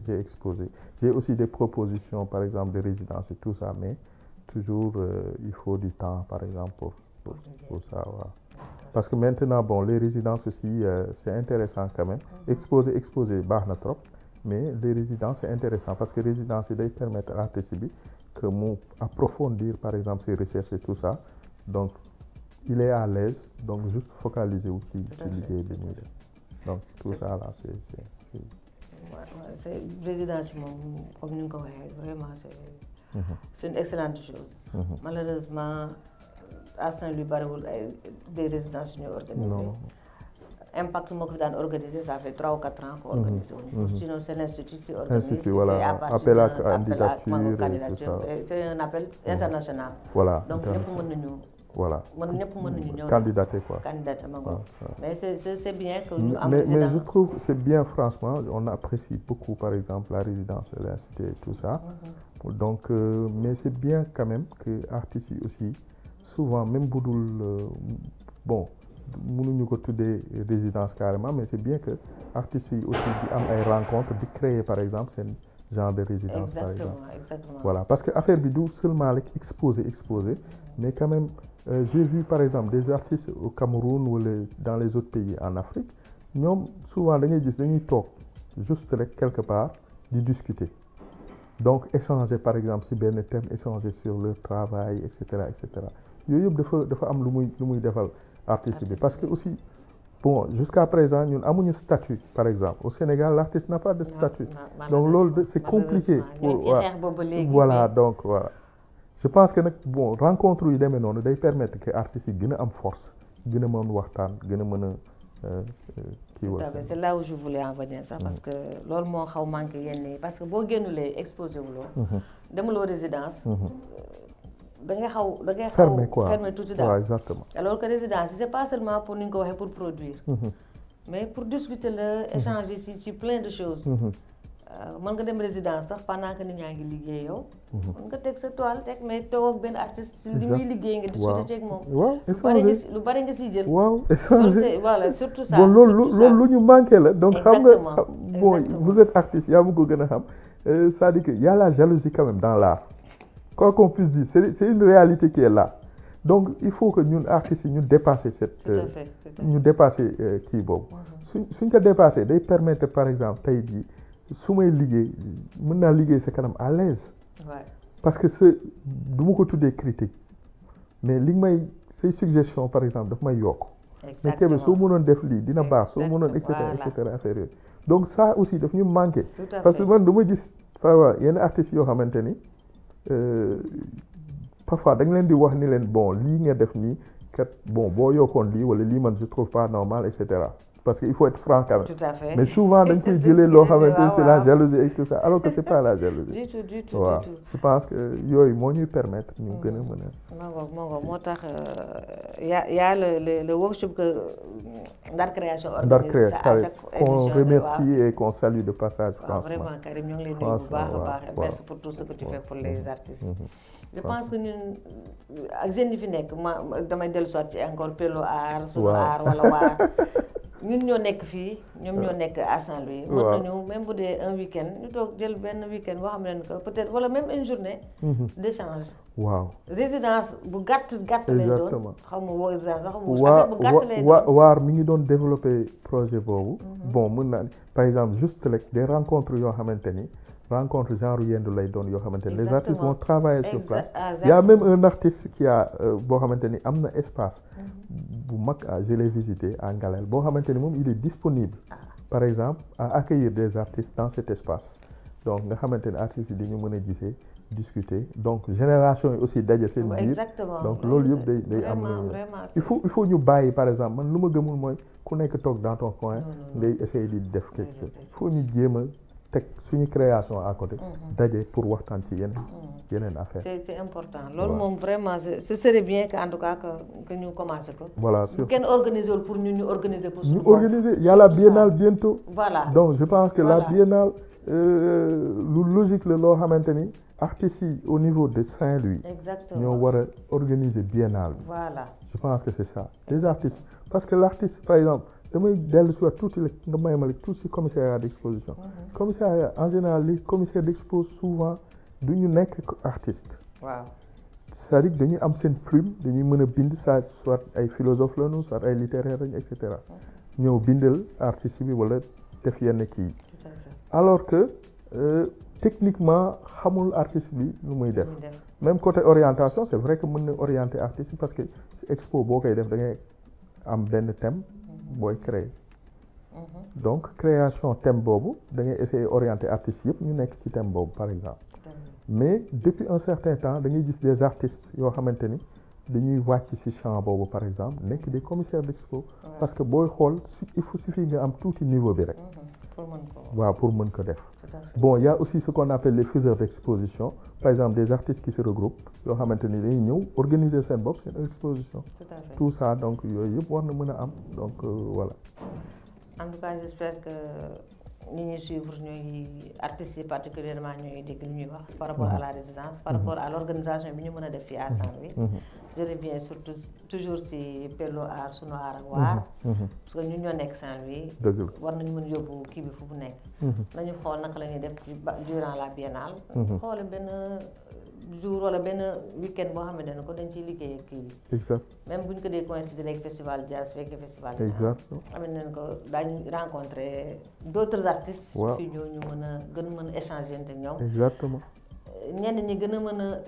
j'ai exposé j'ai aussi des propositions par exemple de résidence et tout ça mais toujours il faut du temps par exemple pour ça voilà. Parce que maintenant bon les résidences aussi c'est intéressant quand même exposer baax na trop mais les résidences c'est intéressant parce que résidence yi day permettre artiste bi que mu approfondir par exemple ses recherches et tout ça donc il est à l'aise donc juste focaliser wu ci liggéey bi muy def donc tout ça là c'est résidence moom comme ni nga ko waxee vraiment c'est une excellente chose malheureusement à Saint-Louis bariwul ay des résidences yu ñuy organisé impact moo ko fi daan organisé ça fait 3 ou 4 ans qu'on organise sinon c'est l'institut qui organise voilà appel à candidature c'est un appel international voilà donc ñëpp mën nañu voilà ñëpp mën nañu ñëw candidater quoi. Candidater ma ngoog. Ouais. Mais c'est bien que ñu am mais résidence. je trouve que c'est bien franchement on apprécie beaucoup par exemple la résidence de l'Institut et tout ça. Donc mais c'est bien quand même que artistes yi aussi souvent même bu dul bon mënuñu ko tuddee résidence carrément mais c'est bien que artistes yi aussi di am ay rencontres di créer par exemple seen genre de résidence par exemple. Exactement. Voilà parce que affaire bi du seulement rek exposer mais quand même j'ai vu par exemple des artistes au Cameroun wala dans les autres pays en Afrique ñoom souvent da ngay gis dañuy toog juste rek quelque part di discuter donc échanger par exemple si benn thème échanger sur leur travail et cetera yooyu yëpp dafa am lu muy defal artiste bi parce que aussi bon jusqu'à présent ñun amuñu statut par exemple au Sénégal l'artiste n'a pas de statut donc loolu c'est compliqué voilà donc voilà je pense que nag bon rencontre yu demee noonu day permettre que artistes yi gën a am force gën a mën waxtaan gën a mën a kii wax. c'est là où je voulais en venir sax parce que loolu moo xaw manqué yenn yi parce que boo génnulee exposé wuloo demuloo résidence da ngay xaw fermé tuuti daal exactement alors que résidence c'est pas seulement pour ni ñu ko waxee pour produire mais pour discuter la échanger ci plein de choses mën nga dem résidence sax pendant que nit ñaa ngi liggéey yow mën nga teg sa toile teg mais toog ak benn artiste li muy liggéey nga discuter ceeg moom lu bari nga siy jël voilà surtout ça bon loolu lu ñu manqué la donc xam nga bon vous êtes artiste yaa ma ko gën a xam c'est-à-dire que y a la jalousie quand même dans l'art quoi qu'on puisse dire c'est une réalité qui est là donc il faut que ñun artistes yi ñu dépasser ñu dépasser kii boobu suñ ko dépasser day permettre par exemple tey jii su may liggéey mën naa liggéey sa kanam à l'aise parce que du ma ko tuddee critique mais li may say suggestion par exemple daf may yokk mais Kébé soo mënoon def lii dina baax soo mënoon et cetera affaire yooyu donc ça aussi daf ñu manqué parce que man dama gis parfois yenn artistes yoo xamante ni parfois da nga leen di wax ni leen bon lii nga def nii kat bon boo yokkoon lii wala lii man je trouve pas normal et cetera parce que il faut être franc quand même. Tout à fait. Mais souvent dañ koy jëlee loo xamante ni c'est la jalousie et tout ça alors que c'est pas la jalousie. du tout waaw je pense que yooyu moo ñuy permettre ñu gën a mën a. moo tax y a le workshop que Ndar Création organise à chaque édition. qu'on remercie et qu'on salue de passage. waaw vraiment Karim ñoo ngi lay nuyu bu baax a baax. merci pour tout ce que tu fais pour les artistes. je pense que ñun ak jeunes yi fi nekk damay dellusiwaat ci encore Pello Art. sunu art wala waar. ñun ñoo nekk fii ñoom ñoo nekk à Saint-Louis. mën nañu même bu dee un week-end ñu toog jël benn week-end boo xam ne que peut-être wala même une journée. d'échange. waaw résidence bu gàtt lay doon. xam nga résidence sax xam nga affaire bu gàtt lay doon. waar mi ngi doon développer projet boobu. bon mën naa par exemple juste rek des rencontres yoo xamante ni rencontre genre yendu lay doon yoo xamante ni les artistes vont travailler sur place. Il y a même un artiste qui a boo xamante ni am na espace. bu mag je l'ai visité à Ngalel boo xamante ni moom il est disponible par exemple à accueillir des artistes dans cet espace donc nga xamante ni artistes yi dañu mën a gisee discuter donc génération yi aussi daje seen biir donc loolu yëpp day am il faut ñu bàyyi par exemple man lu ma gëmul mooy ku nekk toog dans ton coin ngay essayer di def quelque chose il faut ñu jéem a teg suñu création à côté daje pour waxtaan ci yeneen affaire c'est important loolu moom vraiment ce serait bien que en tout cas que ñu commencé ko voilà bu kenn organiser wul pour ñu organiser pour ñu organiser il y a la biennale bientôt voilà donc je pense que la biennale lu logique la loo xamante ni artistes yi au niveau de Saint-Louis exactement ñoo war a organiser biennale bi voilà je pense que c'est ça les artistes parce que l'artiste par exemple damay dellu si waat tuuti la nga may ma rek tuuti si commissariat d'exposition commissariat en général les commissaires d'expo souvent du ñu nekk artiste waaw c'est-à-dire dañuy am seen plume dañuy mën a bind ça soit ay philosophe lañu soit ay littéraire lañu et cetera ñëw bindal artiste bi wala def yenn kii alors que techniquement xamul artiste bi lu muy def même côté orientation c'est vrai que mën na orienter artiste parce que expo boo koy def da ngay am benn thème booy créer donc création thème boobu da ngay essayer orienter artistes yëpp ñu nekk ci thème boobu par exemple mais depuis un certain temps da ngay gis des artistes yoo xamante ni dañuy wàcc ci champ boobu par exemple nekk des commissaires d'expo parce que booy xool il faut suffit nga am tuuti niveau bi rek waaw pour mën ko def. Bon, il y a aussi ce qu'on appelle les faiseurs d'exposition, par exemple des artistes qui se regroupent yoo xamante ni dañuy ñëw organiser seen bopp seen exposition. Tout ça donc yooyu yëpp war na mën a am donc voilà. En tout cas j'espère que ñi ñuy suivre ñooy artistes yi particulièrement ñooy dégg lu ñuy wax par rapport à la résidence, par rapport à l'organisation bi ñu mën a def fii à Saint-Louis. Je reviens surtout toujours si Pello Art sunu aar ak waar parce que ñun ñoo nekk Saint-Louis war nañu mën yóbbu kii bi fu mu nekk nañu xool naka la ñuy def durant la biennale xool benn jour wala benn week-end boo xamante ne ko dañ ciy liggéey ak kii bi exact même bu ñu ko dee coïncider ak festival jazz fekk festival xamante nañ ko daañu rencontrer d'autres artistes fii ñoo ñu mën a mën a échanger ak ñoom exactement ñenn ñi gën a mën a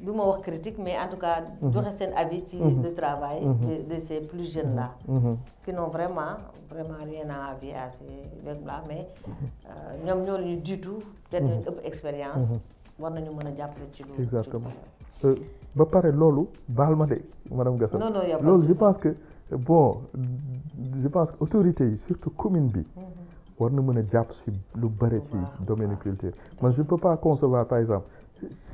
du ma wax critique mais en tout cas joxe seen avis ci le travail de ces plus jeunes là qui n'ont vraiment rien à envier à ces jeunes là mais ñoom ñoo ñu jiitu te ñooñu ëpp expérience war nañu mën a jàppale ci loolu exactement ba pare loolu baal ma de madame Gassama non loolu je pense que bon je pense que autorités yi surtout commune bi war na mën a jàpp si lu bëri ci domaine culture man je ne peux pas concevoir par exemple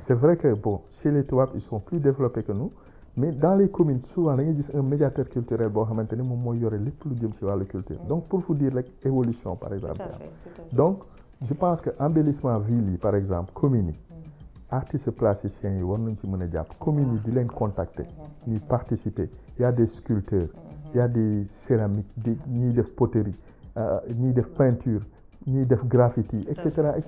c'est vrai que bon chez les tubaab ils sont plus développés que nous mais dans les communes souvent da ngay gis un médiateur culturel boo xamante ni moom mooy yore lépp lu jëm ci wàllu culture donc pour vous dire rek évolution par exemple donc je pense que embellissement ville yi par exemple communes yi artistes plasticiens yi war nañ ci mën a jàpp communes yi di leen contacter ñuy participer il y a des sculpteurs il y a des céramiques ñiy def poterie ñiy def peinture ñiy def graffiti et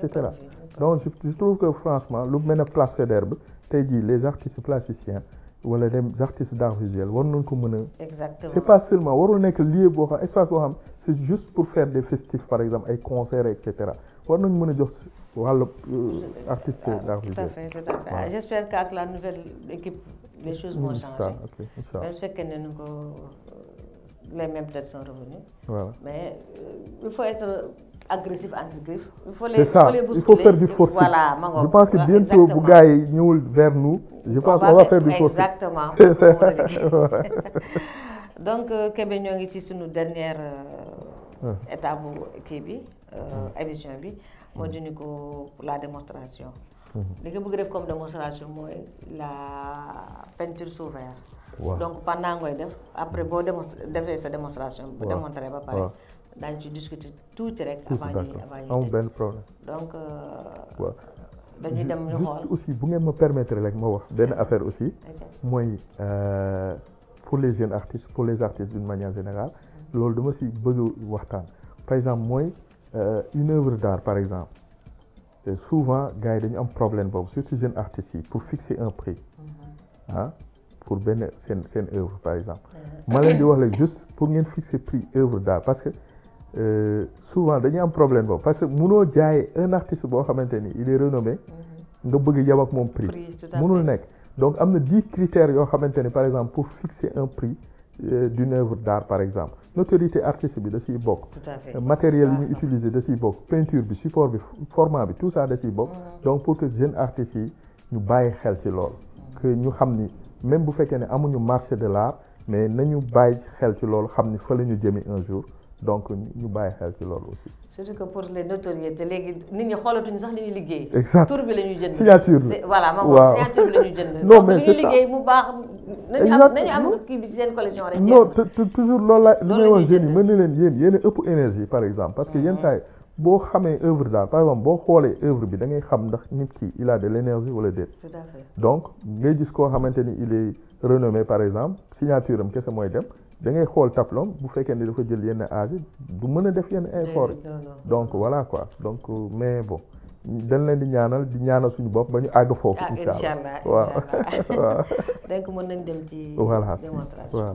cetera donc je trouve que franchement lu mel ne place Faidherbe tey jii les artistes plasticiens wala les artistes d'art visuel war nañ ko mën a exactement c'est pas seulement warul nekk lieu boo xam espace boo xam c'est juste pour faire des festifs par exemple ay concerts et cetera war nañ mën a jox wàllu artiste d'art visuel. Tout à fait. J'espère qu'avec la nouvelle équipe les choses vont changer. Même su fekkee ne ko les mêmes têtes sont revenues. Voilà. Mais il faut être agressif entre griffes. Il faut les bousculer. Il faut faire du forcing. Voilà, je pense que bientôt bu gars yi ñëwul vers nous. je pense qu'on va faire du forcing. Exactement. Donc Kébé ñoo ngi ci suñu dernière étape bu kii bi émission bi moo dini ko pour la démonstration li nga bëgg def comme démonstration mooy la peinture sous verre donc pendant ngoy def après boo defee sa démonstration bu démontré ba pare daañu ci discuter tuuti rek avant ñu amul benn problème donc dañuy dem ñu xool aussi bu ngeen ma permettre rek ma wax benn affaire aussi mooy pour les jeunes artistes pour les artistes d'une manière générale loolu dama si bëgg waxtaan par exemple mooy une œuvre d'art par exemple souvent gars yi dañu am problème boobu surtout jeunes artistes yi pour fixer un prix pour benn seen œuvre par exemple ma leen di wax la juste pour ngeen fixer prix œuvre d'art parce que souvent dañuy am problème boobu parce que mënoo jaay un artiste boo xamante ni il est renommé nga bëgg yem ak moom prix mënul nekk donc am na 10 critères yoo xamante ni par exemple pour fixer un prix d'une œuvre d'art par exemple notoriété artiste bi da ciy bokk matériel yi ñu utiliser da ciy bokk peinture bi support bi format bi tout ça da ciy bokk donc pour que jeunes artistes yi ñu bàyyi xel ci loolu que ñu xam ni même bu fekkee ne amuñu marché de l'art mais nañu bàyyi xel ci loolu xam ni fa la ñu jëmi un jour donc ñu bàyyi xel ci loolu aussi. surtout que pour les notoriétés léegi nit ñi xoolatuñu sax li ñuy liggéey. exact tur bi la ñuy jënd. signature bi voilà ma ngoog signature bi la ñuy jënd. non mais li ñuy liggéey mu baax. nañu am kii bi seen collection rek. non toujours loolu la li may wax jeunes yi mën na leen yéen a ëpp énergie par exemple parce que yenn saa yi boo xamee œuvre d'art par exemple boo xoolee œuvre bi da ngay xam ndax nit ki il a de l'énergie wala déet. tout à fait donc ngay gis koo xamante ni il est renommé par exemple signature am kese mooy dem. da ngay xool tableau bu fekkee ne dafa jël yenn âge du mën a def yenn effort donc voilà quoi donc mais bon dañ leen di ñaanal suñu bopp ba ñu àgg foofu. incha allah waaw donc mën nañ dem ci démonstration. voilà.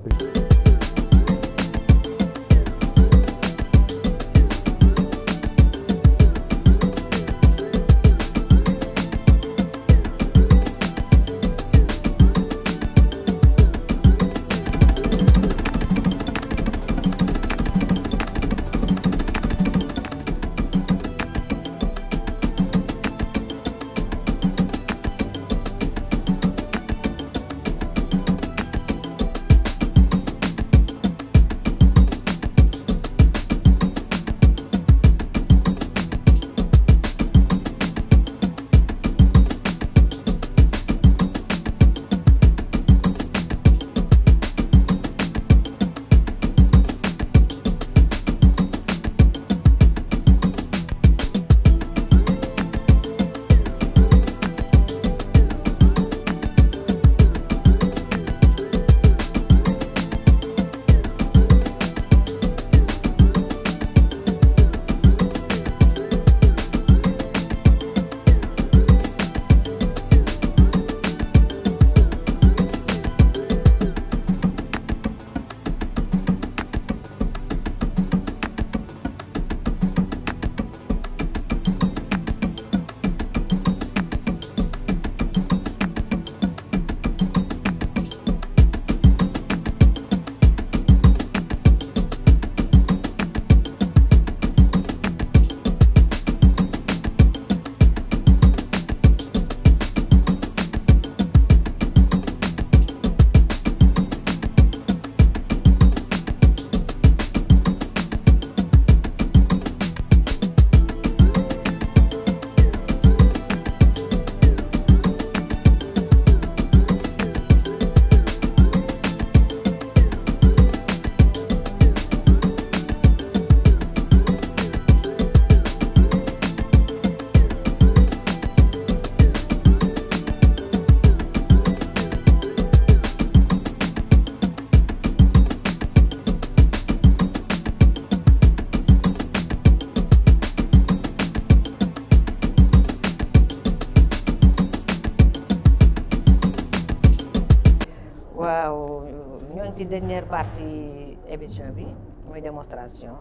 ngi ci dernière partie émission bi muy démonstration.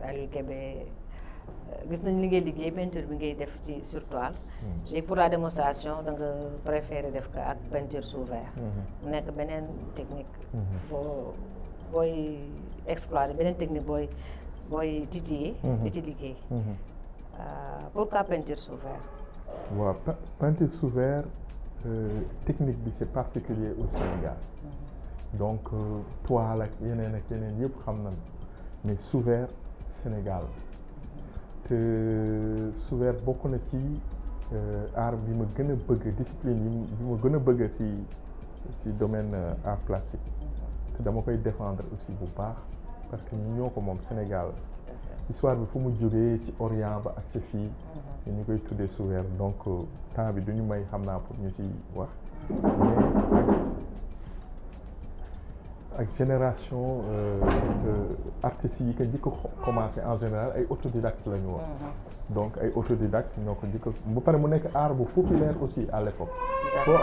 Aliou Kébé gis nañ li ngay liggéey peinture bi ngay def ci sur toile. léegi pour la démonstration da nga préféré def ko ak peinture sous verre. mu nekk beneen technique. booy exploiter beneen technique booy titiller. di ci liggéey. pourquoi peinture sous verre? waaw peinture sous verre technique bi c'est particulier au Sénégal. donc toile ak yeneen yëpp xam nañ mais sous verre Sénégal te sous verre bokk na ci art bi ma gën a bëgg discipline bi ma gën a bëgg ci domaine art plastique te dama koy défendre aussi bu baax parce que ñoo ko moom Sénégal histoire bi fu mu jógee ci Orient ba ak ci fii ñu koy tuddee sous verre donc temps bi duñu may xam naa pour ñu ci wax ak génération artistes yi ko njëkk a commencé en général ay autodidacte la ñu woon donc ay autodidacte ñoo ko njëkk ba pare mu nekk art bu populaire aussi à l'époque boo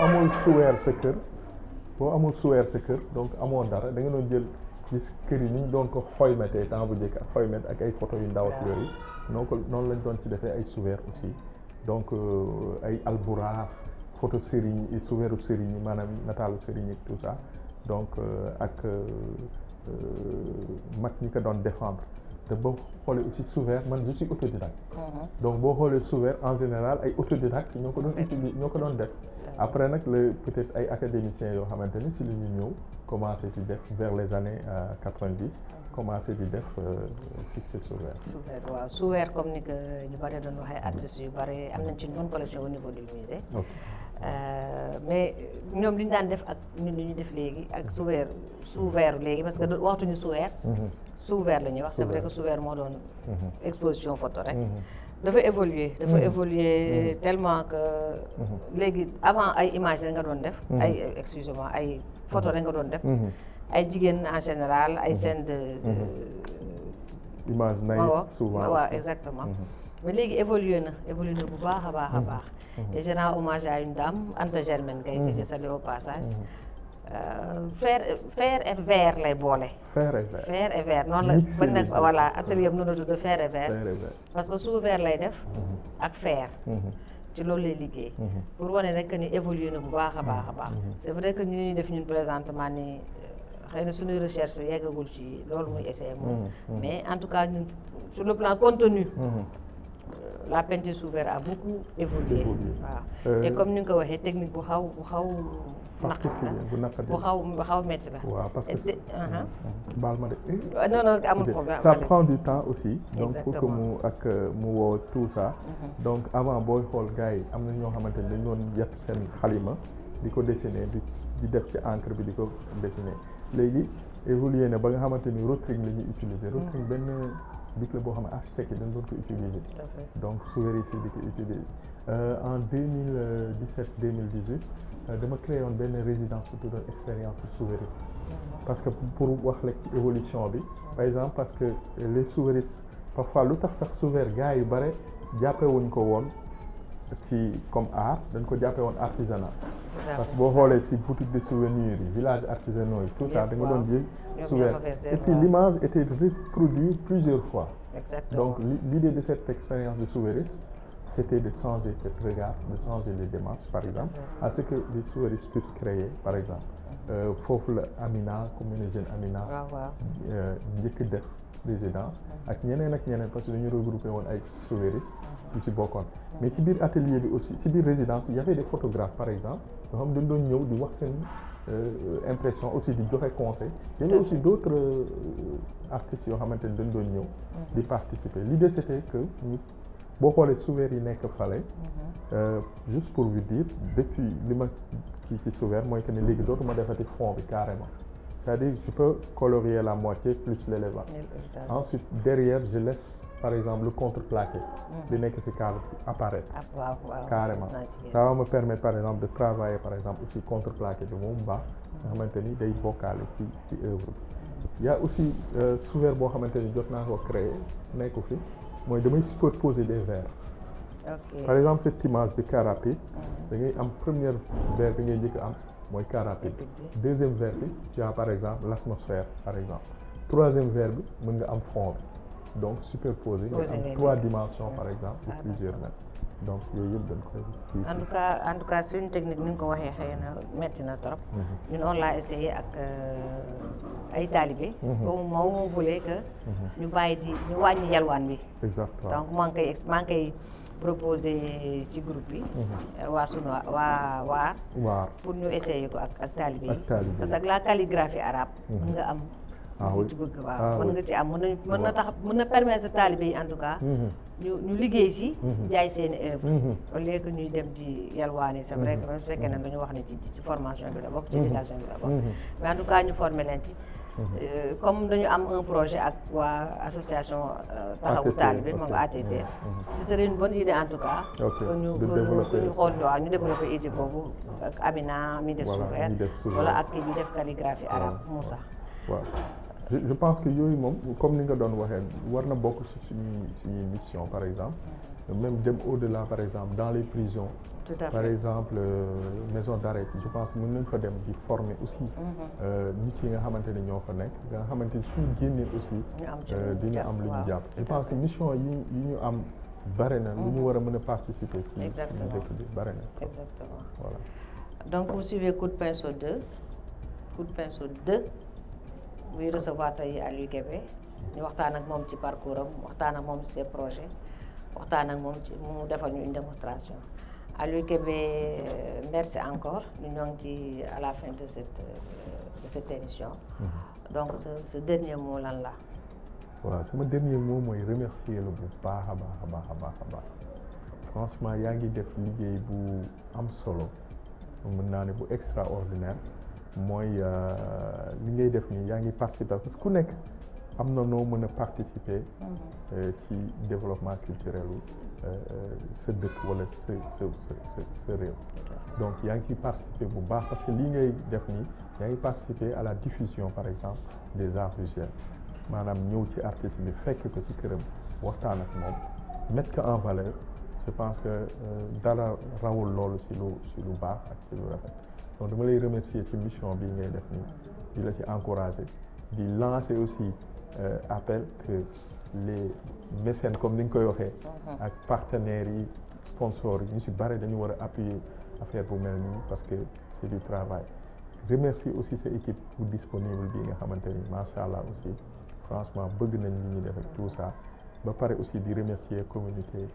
amul suweer sa kër donc amoo dara da nga doon jël gis kër yi ni ñu doon ko xoymetee temps bu njëkk ak xoymet ak ay photo yu ndaw ak yooyu noonu lañ doon ci defee ay suweer aussi donc ay alburax photo sëriñ yi suweeru sëriñ yi maanaam nataalu sëriñ yi tout ça donc ak mag ñi ko doon défendre te boo xoolee aussi sous verre man je suis autodidacte donc boo xoolee sous verre en général ay autodidacte ñoo ko doon utiliser ñoo ko doon def après nag peut-être ay académiciens yoo xamante ni si li ñu ñëw commencé ci def vers les années 90 commencé di def fixé sous verre. sous verre waaw sous verre comme ni que ñu bari doon waxee artistes yu bari am nañ ci une bonne collection au niveau du musée. mais ñoom li ñu daan def ak ñun li ñu def léegi ak sous verre léegi parce que waxtuñu sous verre. sous verre la ñuy wax c'est vrai que sous verre moo doon exposition photo rek. dafa évoluer tellement que léegi avant ay images rek nga doon def. excusez-moi ay photo rek nga doon def. ay jigéen en général ay scènes de. image naïve souvent waaw exactement. mais léegi évolué na bu baax a baax. et je rends hommage à une dame Anta Germaine Gaye que je salue au passage. fer et verre lay boole. fer et verre noonu la bañ nag voilà atelier am noonu la tudd fer et verre. parce que sous verre lay def. ak fer. ci loolu lay liggéey. pour wane rek ni évolué na bu baax a baax. c'est vrai que ñu ñuy def ñun présentement ni xëy na suñuy recherche yeggagul ci loolu muy essayé moom. mais en tout cas ñun sur le plan contenu. la peinture sous verre a beaucoup évolué. waaw et comme ni nga ko waxee technique bu xaw naqari la bu xaw metti la. waaw parce que baal ma de. non amul problème. ça prend du temps aussi. donc pour que mu woo tout ça. donc avant booy xool gars yi am na ñoo xamante ni dañ doon yett seen xalima di ko dessiner di def ci encre bi di ko dessiner léegi évolué na ba nga xamante ni rotring la ñuy utiliser. rotring benn bic la boo xam ne architecte yi dañ doon ko utiliser. donc souverainiste di ko utiliser en 2017 2018. dama créé woon benn résidence bu tuddoon expérience souverainiste parce que pour wax la ci évolution bi par exemple parce que les souverainistes parfois lu tax sax souverain gars yu bare jàppewuñ ko woon ci comme art dañ ko jàppe woon artisanat parce que boo xoolee ci boutique de souvenirs yi village artisanaux yi tout ça da nga doon jël souverain et puis l'image était reproduite plusieurs fois. donc l'idée de cette expérience de souverainiste c'était de changer cet regard, de changer les démarches, par exemple, à ce que les souverainistes puissent créer, par exemple. Foofu la Amina, commune jeune Amina, njëkk def résidence ak ñeneen parce que dañu regroupé woon ay souverainistes yu ci bokkoon. mais ci biir atelier bi aussi ci biir résidence il y avait des photographes par exemple yoo xam dañ doon ñëw di wax seen impression aussi di joxe conseil. il y avait aussi d'autres artistes yoo xamante ni dañ doon ñëw di participer l'idée c'était que boo xoolee souverain yi nekk fale juste pour vous dire depuis li ma kii ci souverain mooy que ne léegi dootuma defati fond bi carrément c'est-à-dire je peux colorier la moitié plus l'élément ensuite derrière je laisse par exemple le contreplaqué di nekk ci cadre apparaître carrément ça va me permettre par exemple de travailler par exemple aussi contreplaqué bi moom baax nga xamante ni day bokkaale ci œuvre bi y a aussi souverain boo xamante ni jot naa ko créer nekku fi mooy damay superposer des verres. par exemple cette image de cas rapide da ngay am première verre bi ngay njëkk am mooy cas rapide. Deuxième vers bi tu as par exemple l'atmosphère par exemple. Troisième vers bi mën nga am fond bi donc superposé nga am 3 dimensions par exemple ou plusieurs mètres. donc yooyu yëpp dañ koy. en tout cas c'est une technique ni nga ko waxee xëy na metti na trop. ñun on l'a essayé ak ay talibé. au moment où on voulait que. ñu bàyyi di ñu wàññi yalwaan bi. exactement donc maa ngi koy proposé ci groupe bi. waa sunu waa pour ñu essayer ko ak talibé yi. parce que la calligraphie arabe. mën nga am. ci bëgg waaw mën nga ci am mën na permettre talibé yi en tout cas. ñu liggéey si. jaay seeni œuvre. au lieu que ñuy dem di yalwaani c'est vrai que même su fekkee ne dañu wax ne ci formation bi la bokk ci éducation bi la bokk. mais en tout cas ñu former leen ci. comme dañu am un projet ak waa association taxawu talibé moo nga ATT. ce serait une bonne idée en tout cas. que ñu xool waaw ñu développer idée boobu ak Amina mi def souverain wala ak kii ñu def calligraphie arabe Moussa. waaw je pense que yooyu moom comme ni nga doon waxee war na bokk ci suñuy mission par exemple même dem au-delà par exemple dans les prisons. Tout à fait. Par exemple maison d'arrêt je pense que mën nañ fa dem di former aussi nit yi nga xamante ne ñoo fa nekk nga xamante ni suñu génnee aussi dina am lu ñu jàpp je pense que mission yi ñu am bare na lu ñu war a mën a participer ci dëkk bi bare na exactement voilà. donc vous suivez Coup de Pinceau 2 Coup de Pinceau 2 buy recevoir tey Aliou Kébé ñu waxtaan ak moom ci parcours am waxtaan ak moom ci ses projets waxtaan ak moom ci mu defal ñu une démonstration Aliou Kébé merci encore ñu ñoo ngi ci à la fin de cette émission. donc ce dernier mot lan la. waaw sama dernier mot mooy remercier la bu baax a baax franchement yaa ngi def liggéey bu am solo mën naa ne bu extraordinaire mooy li ngay def nii yaa ngi participer parce que ku nekk am na noo mën a participer ci développement culturel wu sa dëkk wala sa réew donc yaa ngi ciy participer bu baax parce que lii ngay def nii yaa ngi participer à la diffusion par exemple des arts visuels maanaam ñëw ci artiste bi fekk ko ci këram waxtaan ak moom mettre ko en valeur je pense que dara rawul loolu ci lu baax ak ci lu rafet donc dama lay remercier ci mission bi ngay def nii di la ci encourager di lancer aussi appel que les mécènes comme ni nga koy waxee ak partenaires yi sponsors yi ñu ci bare dañu war a appuyer affaire bu mel nii parce que c'est du travail remercier aussi sa équipe bu disponible bi nga xamante ni macha allah aussi franchement bëgg nañ li ñuy def ak tout ça ba pare aussi di remercier communauté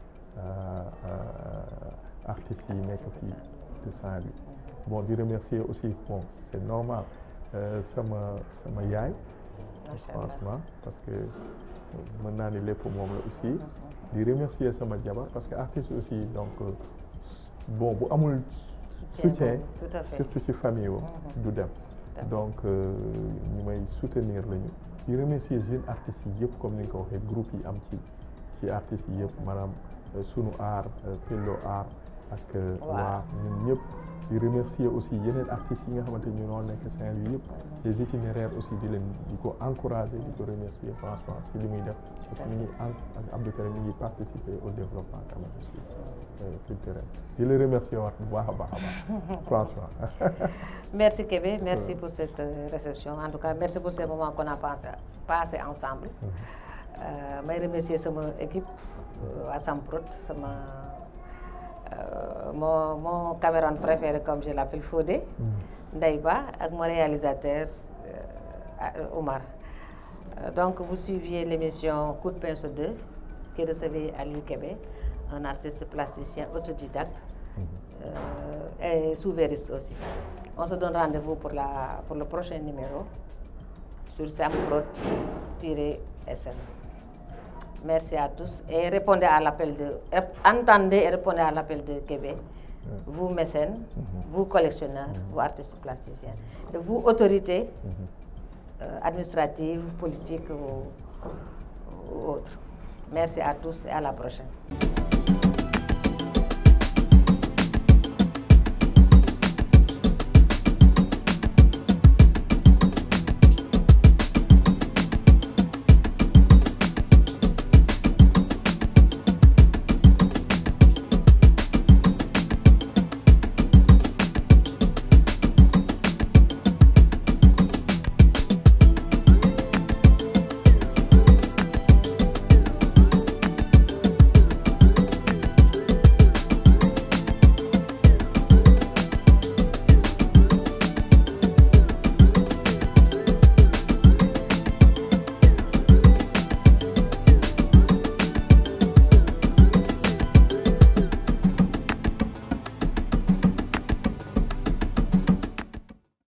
artistes yi nekk fii de Saint-Louis bon di remercier aussi bon c'est normal sama yaay franchement parce que mën naa ni lépp moom la aussi di remercier sama jabar parce que artiste aussi donc bon bu amul soutien surtout ci famille wo du dem donc ñu may soutenir lañu di remercier jeunes artistes yi yëpp comme ni nga ko waxee groupe yi am ci artistes yi yëpp maanaam sunu art Pello art ak waa ñun ñëpp di remercier aussi yeneen artistes yi nga xamante ni ñoo nekk Saint-Louis yëpp les itinéraires aussi di ko encourager di ko remercier franchement si li muy def parce que mi ngi ak Abdou Karim mi ngi participer au développement quand même aussi culturel di la remercier waat bu baax a baax franchement. Merci Kébé, merci pour cette réception en tout cas merci pour ces moments qu'on a passé ensemble. may remercier sama équipe waa Samprod sama mon caméraman préféré comme je l'appelle Fodé Ndeye Ba ak mon réalisateur Oumar. Donc vous suiviez l'émission Coup de Pinceau 2 qui recevait Aliou Kébé, un artiste plasticien autodidacte et souverainiste aussi. On se donne rendez-vous pour le prochain numéro sur Samprod-SN. Merci à tous et répondez à l'appel entendez et répondez à l'appel de Kébé. Vous mécènes, vous collectionneurs, vous artistes plasticiens, et vous autorités administratives, politiques ou autres. Merci à tous et à la prochaine.